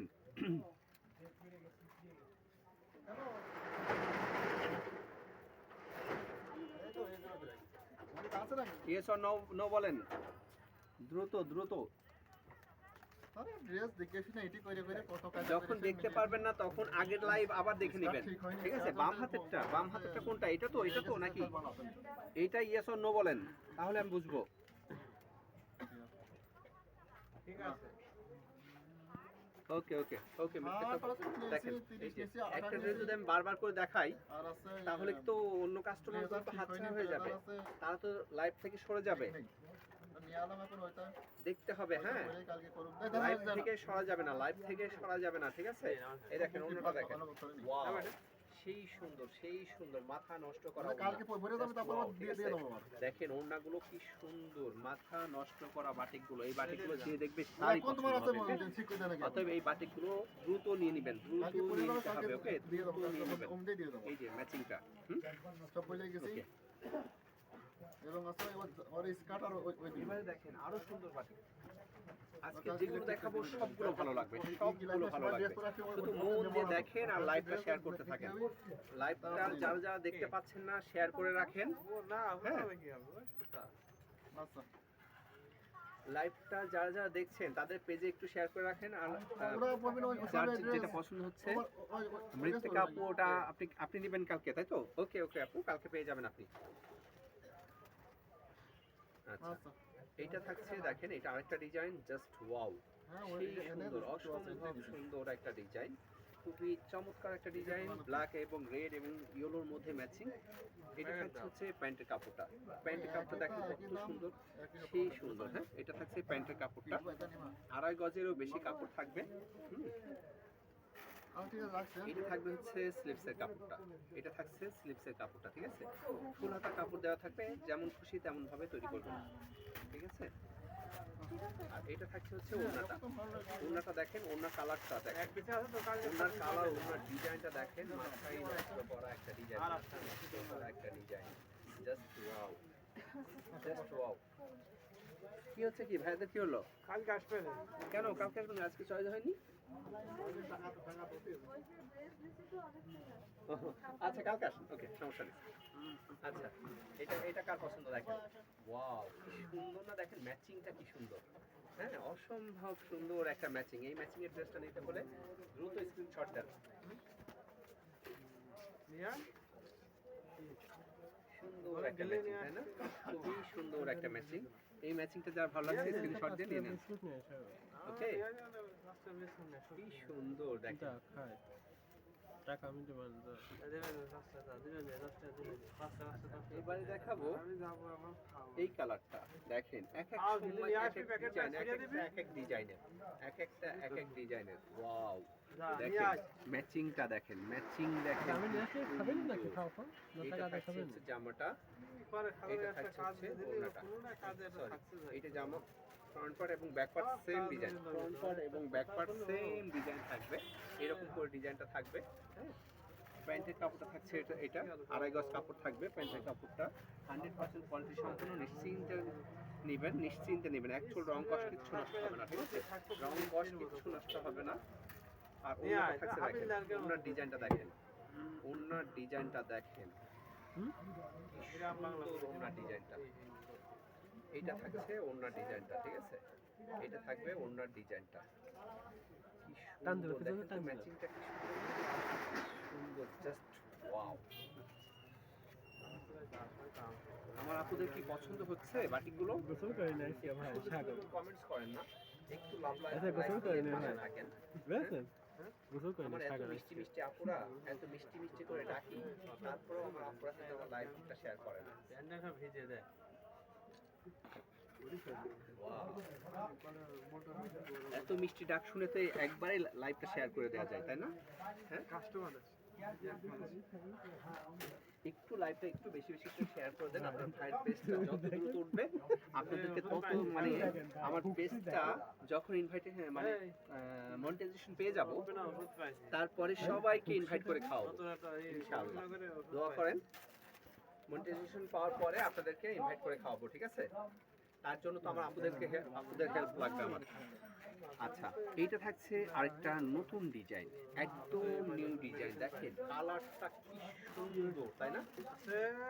ইয়েস অর নো বলেন, দ্রুত দ্রুত। যখন দেখতে পারবেন না তখন আগের লাইভ আবার দেখে নেবেন, ঠিক আছে? বাম হাতেরটা কোনটা? এটা তো নাকি এইটা? ইয়েস অর নো বলেন, তাহলে আমি বুঝবো। ঠিক আছে। ওকে ওকে ওকে, দেখেন এই যে একটা ড্রেস যদি আমি বারবার করে দেখাই তাহলে তো অন্য কাস্টমার তো হাতছাড়া হয়ে যাবে, তারা তো লাইভ থেকে সরে যাবে। দেখতে হবে, হ্যাঁ, লাইভ থেকে সরা যাবে না, লাইভ থেকে সরা যাবে না, ঠিক আছে? এই দেখেন অন্যটা দেখেন, ওয়াও, সেই সুন্দর, সেই সুন্দর, মাথা নষ্ট করা ওড়না। ঠিক আছে? দেখেন ওড়নাগুলো কি সুন্দর, মাথা নষ্ট করা বাটিকগুলো, এই বাটিকগুলো যে দেখবে তারই পছন্দ হবে। অতএব এই বাটিকগুলো দ্রুত নিয়ে নেবেন, দ্রুত নিয়ে নিতে হবে, ওকে, দ্রুত নিয়ে নেবেন। এই যে ম্যাচিংটা, ওকে। এবারে দেখেন আরো সুন্দর বাটিক, আজকে যেগুলো দেখাবো সবগুলো ভালো লাগবে, সবগুলো ভালো লাগবে। শুধু মন দিয়ে দেখেন আর লাইভটা শেয়ার করতে থাকেন। লাইভটা যারা যারা দেখতে পাচ্ছেন না শেয়ার করে রাখেন। ও না, হ্যাঁ। হবে কি হবে? লাইভটা যারা যারা দেখছেন তাদের পেজে একটু শেয়ার করে রাখেন। আর যার যেটা পছন্দ হচ্ছে, মৃত্তিকা আপু ওটা আপনি নেবেন কালকে, তাই তো? ওকে ওকে আপু, কালকে পেয়ে যাবেন আপনি। আচ্ছা, এইটা থাকছে, দেখেন এটা আরেকটা ডিজাইন, জাস্ট ওয়াও, সেই সুন্দর, অসম্ভব সুন্দর একটা ডিজাইন, খুবই চমৎকার একটা ডিজাইন, ব্ল্যাক এবং রেড এবং ইয়েলোর মধ্যে ম্যাচিং। এটা থাকছে হচ্ছে প্যান্টের কাপড়টা, প্যান্টের কাপড়টা দেখেন কত সুন্দর, সেই সুন্দর। হ্যাঁ, এটা থাকছে প্যান্টের কাপড়টা, 2.5 গজেরও বেশি কাপড় থাকবে। এটা থাকবে হচ্ছে স্লিপসের কাপড়টা, এটা থাকছে স্লিপসের কাপড়টা, ঠিক আছে? ফুল হাতা কাপড় দেওয়া থাকবে, যেমন খুশি তেমন ভাবে তৈরি করবেন, ঠিক আছে? আর এটা থাকছে হচ্ছে ওড়নাটা, ওড়নাটা দেখেন, ওড়না কালারটা দেখেন, এক পিছে আছে তো কালকে ওড়নার কালার, ওড়নার ডিজাইনটা দেখেন, মাথায় নষ্ট করা একটা ডিজাইন, মাথা নষ্ট করা একটা design, just wow, just wow. কি হচ্ছে কি ভাইদের, কি হলো? কালকে আসবে না। কেন কালকে আসবেন, আজকে চয়েস হয়নি? আচ্ছা কালকে আসুন, ওকে, সমস্যা নেই। আচ্ছা, এটা কার পছন্দ দেখেন, ওয়াও, কি সুন্দর না দেখেন, ম্যাচিংটা কি সুন্দর, হ্যাঁ, অসম্ভব সুন্দর একটা ম্যাচিং। এই ম্যাচিং এর ড্রেসটা নিতে হলে দ্রুত স্ক্রিনশট দেন। নিয়া সুন্দর একটা ম্যাচিং, তাই না? খুবই সুন্দর একটা ম্যাচিং। এই ম্যাচিংটা যার ভালো লাগছে স্ক্রিনশট দিয়ে নিয়ে নেন, ওকে? কি সুন্দর দেখেন, খায় টাকা আমি দেবো না। এবারে দেখাবো আমি যাবো আমার খাবো। এই কালারটা দেখেন, এক এক আও, সময় নিয়ে এক আসবি, এক প্যাকেট ডিজাইন, ছিঁড়ে দিবি? এক এক ডিজাইনের, এক এক ডিজাইনের, ওয়াও, যা, নিয়ে দেখেন আস। ম্যাচিংটা দেখেন, ম্যাচিং দেখেন। আমি নিয়ে আসি, খাবেন নাকি? খাও খাও, না এটা টাকা থাকছে খাবেন? হচ্ছে জামাটা, পরে খাবার এটা একটা থাকছে কাজ হচ্ছে দিলে ওড়নাটা। কোনো না কাজে Sorry, থাকছে যায়। এইটা জামা, ফ্রন্ট পার্ট এবং back part same design, front part এবং ব্যাক পার্ট সেম ডিজাইন থাকবে, এরকম করে ডিজাইনটা থাকবে। হ্যাঁ, প্যান্টের কাপড়টা থাকছে এটা 2.5 গজ কাপড় থাকবে। প্যান্টের কাপড়টা 100% কোয়ালিটি সম্পূর্ণ, নিশ্চিন্তে নেবেন, অ্যাকচুয়াল রং কষ কিচ্ছু নষ্ট হবে না, ঠিক আছে? রং কষ কিচ্ছু নষ্ট হবে না, আর ওন্নাটা থাকছে দেখেন, ওন্নার ডিজাইনটা দেখেন, ওন্নার ডিজাইনটা দেখেন, গ্রাম বাংলা ওন্নার ডিজাইনটা, এইটা থাকছে ওন্নার ডিজাইনটা, ঠিক আছে, এটা থাকবে ওন্নার ডিজাইনটা। টান দিবে, কিছু টান দিবে। ম্যাচিংটা কি সুন্দর, জাস্ট ওয়াও। আমার আপুদের কি পছন্দ হচ্ছে বাটিকগুলো? গোসল করে নিয়েছি ভাই, সাগর। কমেন্টস করেন না, একটু লাভ আচ্ছা, গোসল করে নিয়ে ভাই। থাকেন। বুঝছেন? গোসল করে আমার নিয়ে এত সাগর মিষ্টি মিষ্টি আপুরা, এত মিষ্টি মিষ্টি করে ডাকি, তারপরেও আমার আপুরা সাথে আমার লাইফটা শেয়ার করে না। প্যান্টটা সব ভিজে দেয়। Wow. এত মিষ্টি ডাক শুনেতে একবারে লাইভটা শেয়ার করে দেওয়া যায়, তাই না? হ্যাঁ, কাস্টমার আছে। একটু লাইভটা একটু বেশি বেশি করে শেয়ার করে দেন। আপনার ভাইয়ের পেজটা যত দ্রুত উঠবে আপনাদেরকে তত, মানে আমার পেজটা যখন ইনভাইটেশন মানে মনিটাইজেশন পেয়ে যাব, ওপেন ওষুধ পাইছি। তারপরে সবাইকে ইনভাইট করে খাওয়াবো। নতুন একটা ইনশাআল্লাহ। করে ওষুধ দোয়া পাইছি। করেন, মনিটাইজেশন পাওয়ার পরে আপনাদেরকে ইনভাইট করে খাওয়াবো, ঠিক আছে? তার জন্য তো আমার আপুদের হেল্প লাগবে আমার। আচ্ছা, এইটা থাকছে আরেকটা নতুন ডিজাইন, একদম নিউ ডিজাইন। দেখেন কালারটা কি সুন্দর, তাই না?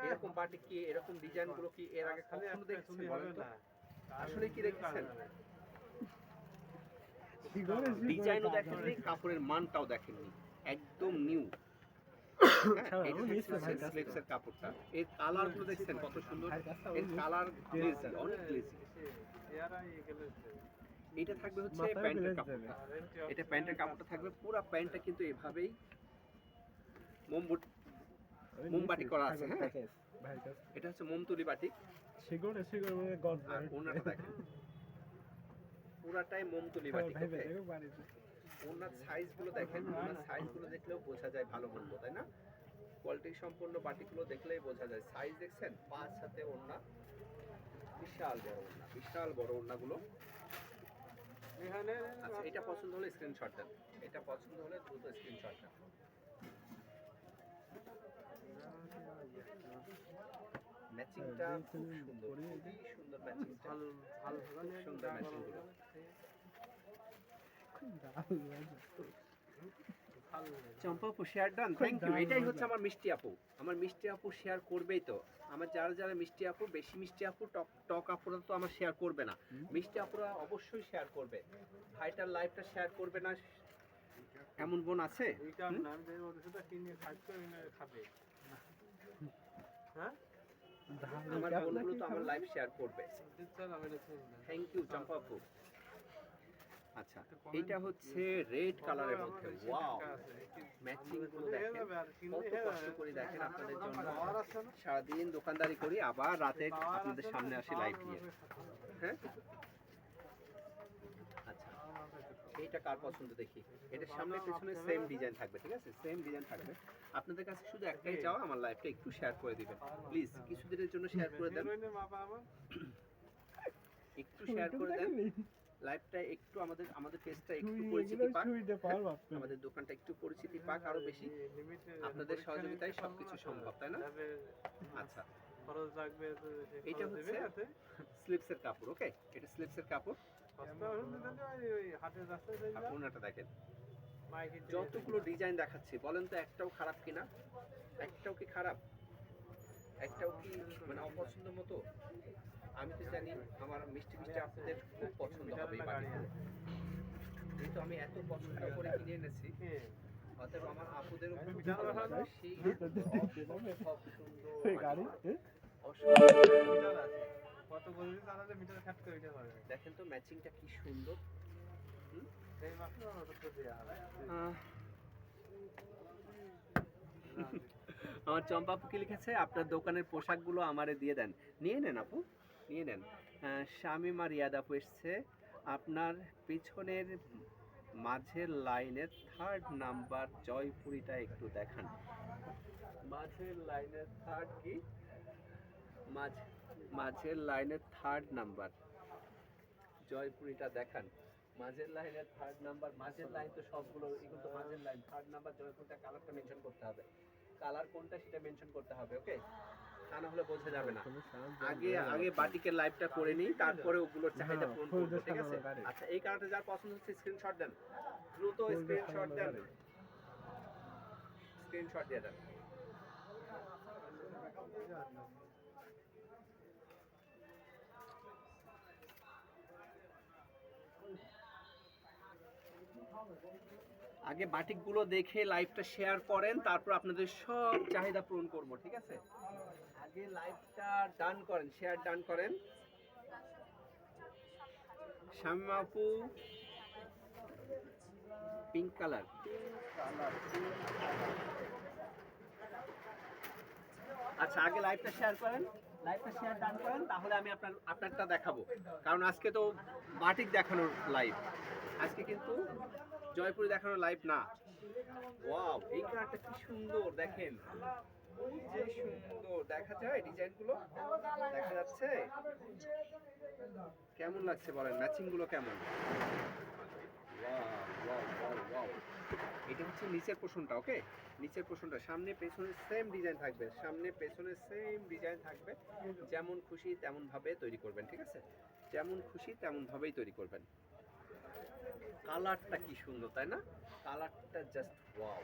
এরকম বাটিক কি, এরকম ডিজাইনগুলো কি এর আগে খালি কখনো একটা দেখেছেন ছবি বলেন হবে তো? না। আসলে কি দেখেছেন? শিগগিরই ডিজাইনও দেখেননি, কাপড়ের মানটাও দেখেননি, একদম নিউ। স্লিভসের কাপড়টা, এর কালার গুলো দেখছেন কত সুন্দর, এর কালার গ্লেজি, অনেক গ্লেজি। এরা এগুলো এটা থাকবে হচ্ছে প্যান্টের কাপড়টা, এটা প্যান্টের কাপড়টা থাকবে, পুরো প্যান্টটা কিন্তু এভাবেই মোমবাটি করা আছে। হ্যাঁ, ভাই কাছে এটা হচ্ছে মোমতুলি বাটিক। শিগগিরই মানে গজ আর ওনাটা দেখেন, পুরাটাই মোমতুলি বাটিক। ভাই ভাই দেখো বাড়িতে। ওনার সাইজগুলো দেখেন, ওনার সাইজগুলো দেখলেও বোঝা যায় ভালো মন্দ, তাই না? কোয়ালিটি সম্পন্ন বাটিকগুলো দেখলেই বোঝা যায়। সাইজ দেখছেন, 5 হাতে ওড়না, বিশাল বড় ওড়না, বিশাল বড় ওড়নাগুলো। এখানে আচ্ছা, এটা পছন্দ হলে স্ক্রিনশট দেন, এটা পছন্দ হলে দ্রুত স্ক্রিনশট দেন। ম্যাচিংটা খুব সুন্দর, খুবই সুন্দর ম্যাচিংটা, ভালো ভালো খুব সুন্দর ম্যাচিংগুলো। চম্পা আপু শেয়ার ডান, থ্যাংক ইউ। এটাই হচ্ছে আমার মিষ্টি আপু, আমার মিষ্টি আপু শেয়ার করবেই তো। আমার যারা যারা মিষ্টি আপু, বেশি মিষ্টি আপু, টক আপুরা তো আমার শেয়ার করবে না, মিষ্টি আপুরা অবশ্যই শেয়ার করবে। ভাইটার লাইভটা শেয়ার করবে না এমন বোন আছে? এইটা না যে ওষুধটা কিনে খাইতে খাবে। হ্যাঁ? আমার বোনগুলো তো আমার লাইভ শেয়ার করবে। চল আমি দেখি। থ্যাংক ইউ চম্পা আপু। আচ্ছা, এটা হচ্ছে রেড কালারের মধ্যে, ওয়াও। ম্যাচিং গুলো দেখেন, কত কষ্ট করে দেখেন আপনাদের জন্য। সারাদিন দোকানদারি করি, আবার রাতে আপনাদের সামনে আসি লাইভ নিয়ে। হ্যাঁ, আচ্ছা, এইটা কার পছন্দ দেখি। এটার সামনে পেছনে সেম ডিজাইন থাকবে, ঠিক আছে? সেম ডিজাইন থাকবে। আপনাদের কাছে শুধু একটাই চাওয়া, আমার লাইভটা একটু শেয়ার করে দিবেন প্লিজ, কিছুদিনের জন্য শেয়ার করে দেন, একটু শেয়ার করে দেন লাইভটা, একটু আমাদের পেজটা একটু পরিচিতি পাক, আমাদের দোকানটা একটু পরিচিতি পাক আরো বেশি। আপনাদের সহযোগিতায় সবকিছু সম্ভব, তাই না? আচ্ছা, খরচ লাগবে তো এইটা হচ্ছে স্লিপসের কাপড়, ওকে? এটা স্লিপসের কাপড়। ওই হাটের রাস্তায় যাই আর ওনাটা দেখেন, মাইকে যতগুলো ডিজাইন দেখাচ্ছি বলেন তো একটাও খারাপ কিনা? একটাও কি খারাপ? একটাও কি মানে অপছন্দ মতো? আমি তো জানি আমার মিষ্টি মিষ্টি আপনাদের খুব পছন্দ হবে এই বাটিগুলো, যেহেতু আমি এত পছন্দ করে কিনে এনেছি, অতএব আমার আপুদেরও খুব ভালো লাগবে। সেই অসম্ভব সুন্দর গাড়ি মিটার আছে। কত গরুরি চালালে মিটার খাট করে দিতে পারবে। দেখেন তো ম্যাচিংটা কি সুন্দর। এই মাত্র ওটা তো দেয়া হবে। আমার চম্পা আপু কি লিখেছে, আপনার দোকানের পোশাকগুলো আমারে দিয়ে দেন। নিয়ে নেন আপু, নিয়ে নেন। শামিমা রিয়াদ আপু এসছে, আপনার পিছনের মাঝের লাইনের 3rd নাম্বার জয়পুরিটা একটু দেখান। মাঝের লাইনের 3rd কি? মাঝের লাইনের 3rd নাম্বার জয়পুরিটা দেখান। মাঝের লাইনের 3rd নাম্বার, মাঝের লাইন তো সবগুলো, এগুলো তো মাঝের লাইন। 3rd নাম্বার জয়পুরিটা কালারটা মেনশন করতে হবে, কালার কোনটা সেটা মেনশন করতে হবে, ওকে? তা না হলে বোঝা যাবে না। কোনো sound আগে বাটিকের লাইভটা করে নিই, তারপরে ওগুলোর চাহিদা হ্যাঁ, পূরণ full করবো, dress ঠিক আছে? সাজানো গাড়ি। আচ্ছা, এই কালারটা যার পছন্দ হচ্ছে স্ক্রিনশট দেন, দ্রুত Full dress স্ক্রিনশট সাজানো দেন, গাড়ি। স্ক্রিনশট দিয়ে দেন। আগে বাটিকগুলো দেখে লাইভটা শেয়ার করেন, তারপর আপনাদের সব চাহিদা পূরণ করব, ঠিক আছে? আগে লাইভটা ডান করেন, শেয়ার ডান করেন। শামিমা আপু পিঙ্ক কালার, আচ্ছা আগে লাইভটা শেয়ার করেন, লাইভটা শেয়ার ডান করেন, তাহলে আমি আপনারটা দেখাবো। কারণ আজকে তো বাটিক দেখানোর লাইভ, আজকে কিন্তু জয়পুরি দেখানোর লাইভ না। ওয়াও, এই কালারটা কি সুন্দর দেখেন, যে সুন্দর দেখা যায়, ডিজাইনগুলো দেখা যাচ্ছে, কেমন লাগছে বলেন, ম্যাচিং গুলো কেমন? Wow wow wow wow. এটা হচ্ছে নিচের পোর্শনটা, ওকে? নিচের পোর্শনটা, সামনে পেছনে সেম ডিজাইন থাকবে, সামনে পেছনে সেম ডিজাইন থাকবে, যেমন খুশি তেমন ভাবে তৈরি করবেন, ঠিক আছে? যেমন খুশি তেমন ভাবেই তৈরি করবেন। কালারটা কি সুন্দর তাই না? কালারটা জাস্ট ওয়াও।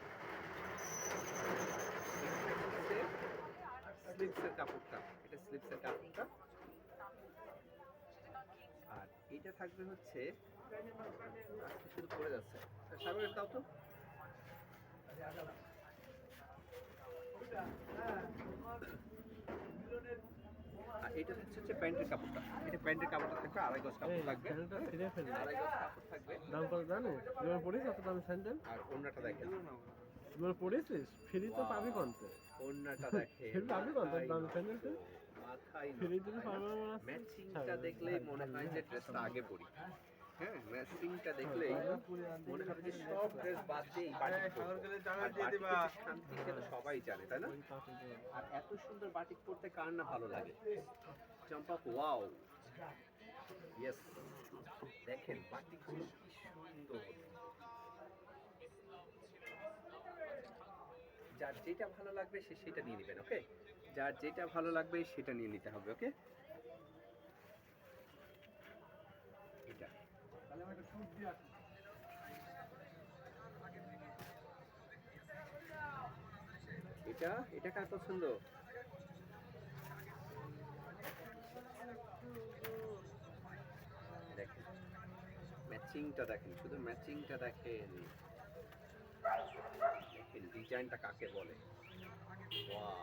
স্লিপসের কাপড়টা, এটা স্লিপসের কাপড়টা, আর এটা থাকবে হচ্ছে শুধু পড়ে যাচ্ছে, সাগরের দাও তো। আর এটা হচ্ছে প্যান্টের কাপড়টা, এটা প্যান্টের কাপড়টা থাকবে, আড়াই গজ কাপড় থাকবে, স্যান্ডেলটা ছিঁড়ে ফেলবে। আড়াই গজ কাপড় থাকবে, দাম কত জানো? এবার পড়িস এত দামি স্যান্ডেল? আর ওড়নাটা দেখেন, এবার পড়েছিস? ফ্রি তো পাবি কোনতে? ওড়নাটা দেখেন, ফ্রি পাবি কোনতে দামি স্যান্ডেল তুই? মাথায় ফ্রি দিলে পাবি না? ম্যাচিংটা দেখলেই মনে হয় যে ড্রেসটা আগে পরি। হ্যাঁ, ম্যাচিংটা দেখলেই মনে হবে যে সব ড্রেস বাদ দিয়ে এই বাটিক সাগর পরবো। গেলে আর জামাই দিয়ে দিবা। বাটিকের যে শান্তি সেটা সবাই জানে, তাই না? আর এত সুন্দর বাটিক পরতে কার না ভালো লাগে? চম্পা, ওয়াও, ইয়েস, দেখেন বাটিকগুলো কি সুন্দর। যার যেটা ভালো লাগবে সে সেটা নিয়ে নেবেন, ওকে? যার যেটা ভালো লাগবে সেটা নিয়ে নিতে হবে, ওকে? এটা এটা এটা কার পছন্দ? দেখেন ম্যাচিংটা, দেখেন শুধু ম্যাচিংটা দেখেন, দেখেন ডিজাইনটা কাকে বলে। ওয়াও,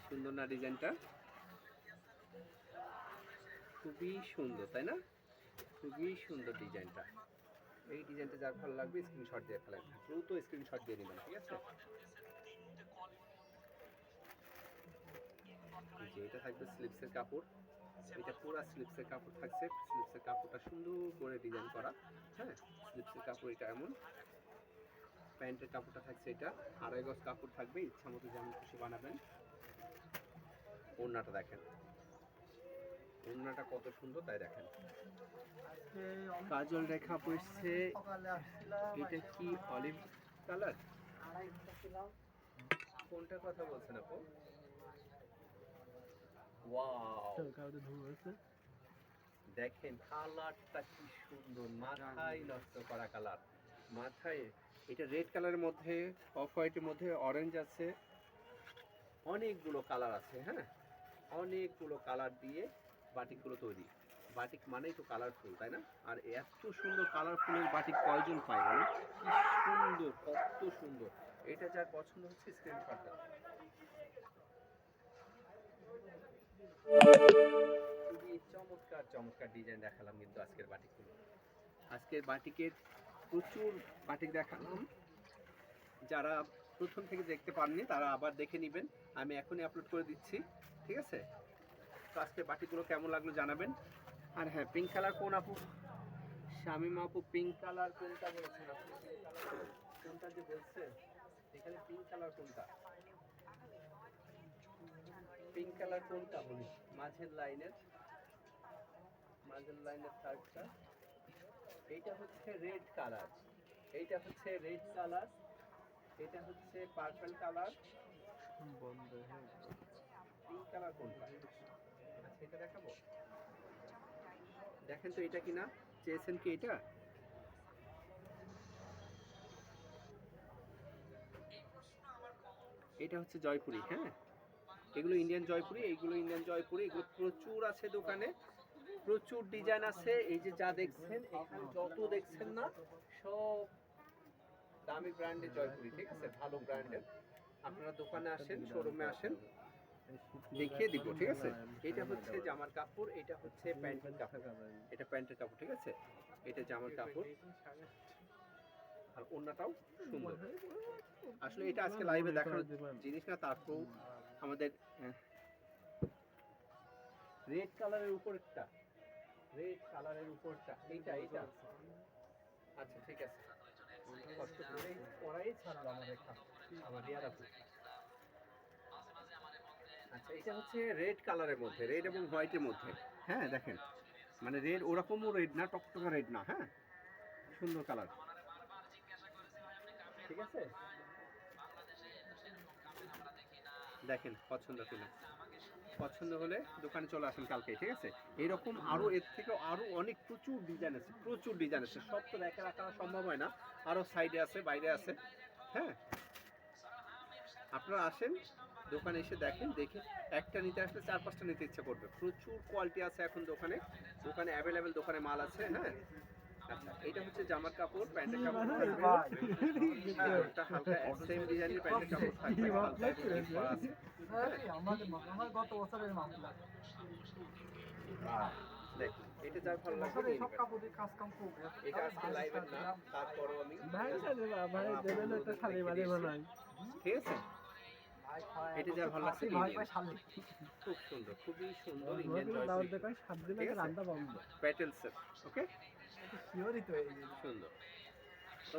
সুন্দর না ডিজাইনটা? খুবই সুন্দর তাই না? খুবই সুন্দর ডিজাইনটা। এই ডিজাইনটা যার ভালো লাগবে স্ক্রিনশট দিয়ে ফেলেন, দ্রুত স্ক্রিনশট দিয়ে নেবেন, ঠিক আছে? যে এটা থাকবে স্লিপসের কাপড়, এটা পুরো স্লিপসের কাপড় থাকছে, স্লিপসের কাপড়টা সুন্দর করে ডিজাইন করা। হ্যাঁ, স্লিপসের কাপড় এটা এমন, প্যান্টের কাপড়টা থাকছে এটা, আড়াই গজ কাপড় থাকবে, ইচ্ছা মতো যেমন খুশি বানাবেন। ওড়নাটা দেখেন, ওড়নাটা কত সুন্দর তাই দেখেন। কাজল রেখা পড়ছে, এটা কি অলিভ কালার? কোনটা কথা বলছেন আপু? ওয়াও, কাউকে ধুম হয়েছে। দেখেন কালারটা কি সুন্দর, মাথায় নষ্ট করা কালার, মাথায়। এটা রেড কালারের মধ্যে, অফ হোয়াইটের মধ্যে অরেঞ্জ আছে, অনেকগুলো কালার আছে। হ্যাঁ, অনেকগুলো কালার দিয়ে বাটিকগুলো তৈরি। বাটিক মানেই তো কালারফুল, তাই না? আর এত সুন্দর কালারফুলের বাটিক কয়জন পায় বলুন? কি সুন্দর, কত সুন্দর। এটা যার পছন্দ হচ্ছে স্ক্রিনশট দাও। খুবই চমৎকার চমৎকার ডিজাইন দেখালাম কিন্তু আজকের বাটিকগুলো। আজকের বাটিকের প্রচুর বাটিক দেখালাম, যারা প্রথম থেকে দেখতে পাননি তারা আবার দেখে নেবেন, আমি এখনই আপলোড করে দিচ্ছি, ঠিক আছে? তো আজকের বাটিকগুলো কেমন লাগলো জানাবেন। আর হ্যাঁ, পিঙ্ক কালার কোন আপু? শামিমা আপু পিঙ্ক কালার কোনটা বলছেন আপনি? কোনটা যে বলছেন এখানে পিঙ্ক কালার কোনটা? পিঙ্ক কালার কোনটা বলি? মাঝের লাইনের কার্ডটা, এইটা হচ্ছে রেড কালার, এইটা হচ্ছে রেড কালার, এটা হচ্ছে পার্পল কালার, বন্ধ হয়ে গেল। পিঙ্ক কালার কোনটা? আচ্ছা এটা দেখাবো। দেখেন তো এটা কিনা, চেয়েছেন কি এটা? এটা হচ্ছে জয়পুরি, হ্যাঁ এগুলো ইন্ডিয়ান জয়পুরি, এইগুলো ইন্ডিয়ান জয়পুরি, এগুলো প্রচুর আছে দোকানে, প্রচুর ডিজাইন আছে। এই যে যা দেখছেন এখানে যত দেখছেন না সব দামি ব্র্যান্ডের জয়পুরি, ঠিক আছে, ভালো ব্র্যান্ডের। আপনারা দোকানে আসেন, শোরুমে আসেন, দেখিয়ে দিব, ঠিক আছে। এটা হচ্ছে জামার কাপড়, এটা হচ্ছে প্যান্টের কাপড়, এটা প্যান্টের কাপড়, ঠিক আছে, এটা জামার কাপড়, আর ওড়নাটাও সুন্দর। আসলে এটা আজকে লাইভে দেখার জিনিস না, তারপর আমাদের রেড কালারের উপরটা, রেড কালারের উপরটা এইটা এইটা। আচ্ছা ঠিক আছে, কষ্ট করে পড়াই ছাড়লো আমাদের আমার রিয়া আপু। আচ্ছা এটা হচ্ছে রেড কালারের মধ্যে, রেড এবং হোয়াইটের মধ্যে, হ্যাঁ দেখেন, মানে রেড ওরকমও রেড না, টকটকা রেড না, হ্যাঁ সুন্দর কালার, ঠিক আছে। দেখেন পছন্দ কিনা, পছন্দ হলে দোকানে চলে আসেন কালকে, ঠিক আছে। এরকম আরো এর থেকে আরো অনেক প্রচুর ডিজাইন আছে, প্রচুর ডিজাইন আছে, সব তো রেখে রাখা সম্ভব হয় না, আরো সাইডে আছে, বাইরে আছে, হ্যাঁ আপনারা আসেন দোকানে এসে দেখেন, দেখে একটা নিতে আসলে 4-5টা নিতে ইচ্ছা করবে। প্রচুর কোয়ালিটি আছে এখন দোকানে, দোকানে অ্যাভেলেবেল দোকানে মাল আছে, হ্যাঁ। আচ্ছা এটা হচ্ছে জামার কাপড়, প্যান্টের কাপড় থাকবে, হ্যাঁ, একটা হালকা সেম ডিজাইনের প্যান্টের কাপড় থাকবে, হালকা একটু deep করা আছে। আমার গত বছরের মামলা দেখুন এটা যার ভালো লাগবে নিয়ে সব নেবেন। কাপড়ের কাজ কাম খুব এটা আজকে লাইভের না, তারপরও আমি ভাই দেবা, ভাই দেবেন একটা শাড়ি মাঝে বানাই। ঠিক আছে, এটা যার ভালো লাগছে নিয়ে ভাই নেবেন। ভাই শালি খুব সুন্দর, খুবই সুন্দর ইন্ডিয়ান দাওয়াত জয়পুরি দেখায় 7 দিন ঠিক আগে আছে? রান্না বন্ধ। প্যাটেলসের, ওকে শিওরই তো এই সুন্দর,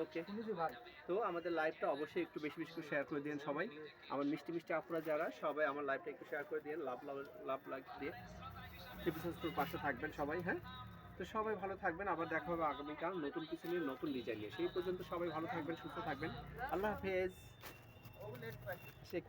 ওকে। শুনেছি ভাই তো আমাদের লাইভটা অবশ্যই একটু বেশি বেশি করে শেয়ার করে দিন সবাই, আমার মিষ্টি মিষ্টি আপুরা যারা সবাই আমার লাইভটা একটু শেয়ার করে দিন, লাভ লাভ লাভ লাইক দিয়ে টিভিসের পাশে থাকবেন সবাই, হ্যাঁ। তো সবাই ভালো থাকবেন, আবার দেখা হবে আগামীকাল নতুন কিছু নিয়ে, নতুন ডিজাইন নিয়ে। সেই পর্যন্ত সবাই ভালো থাকবেন, সুস্থ থাকবেন, আল্লাহ হাফেজ। শেখ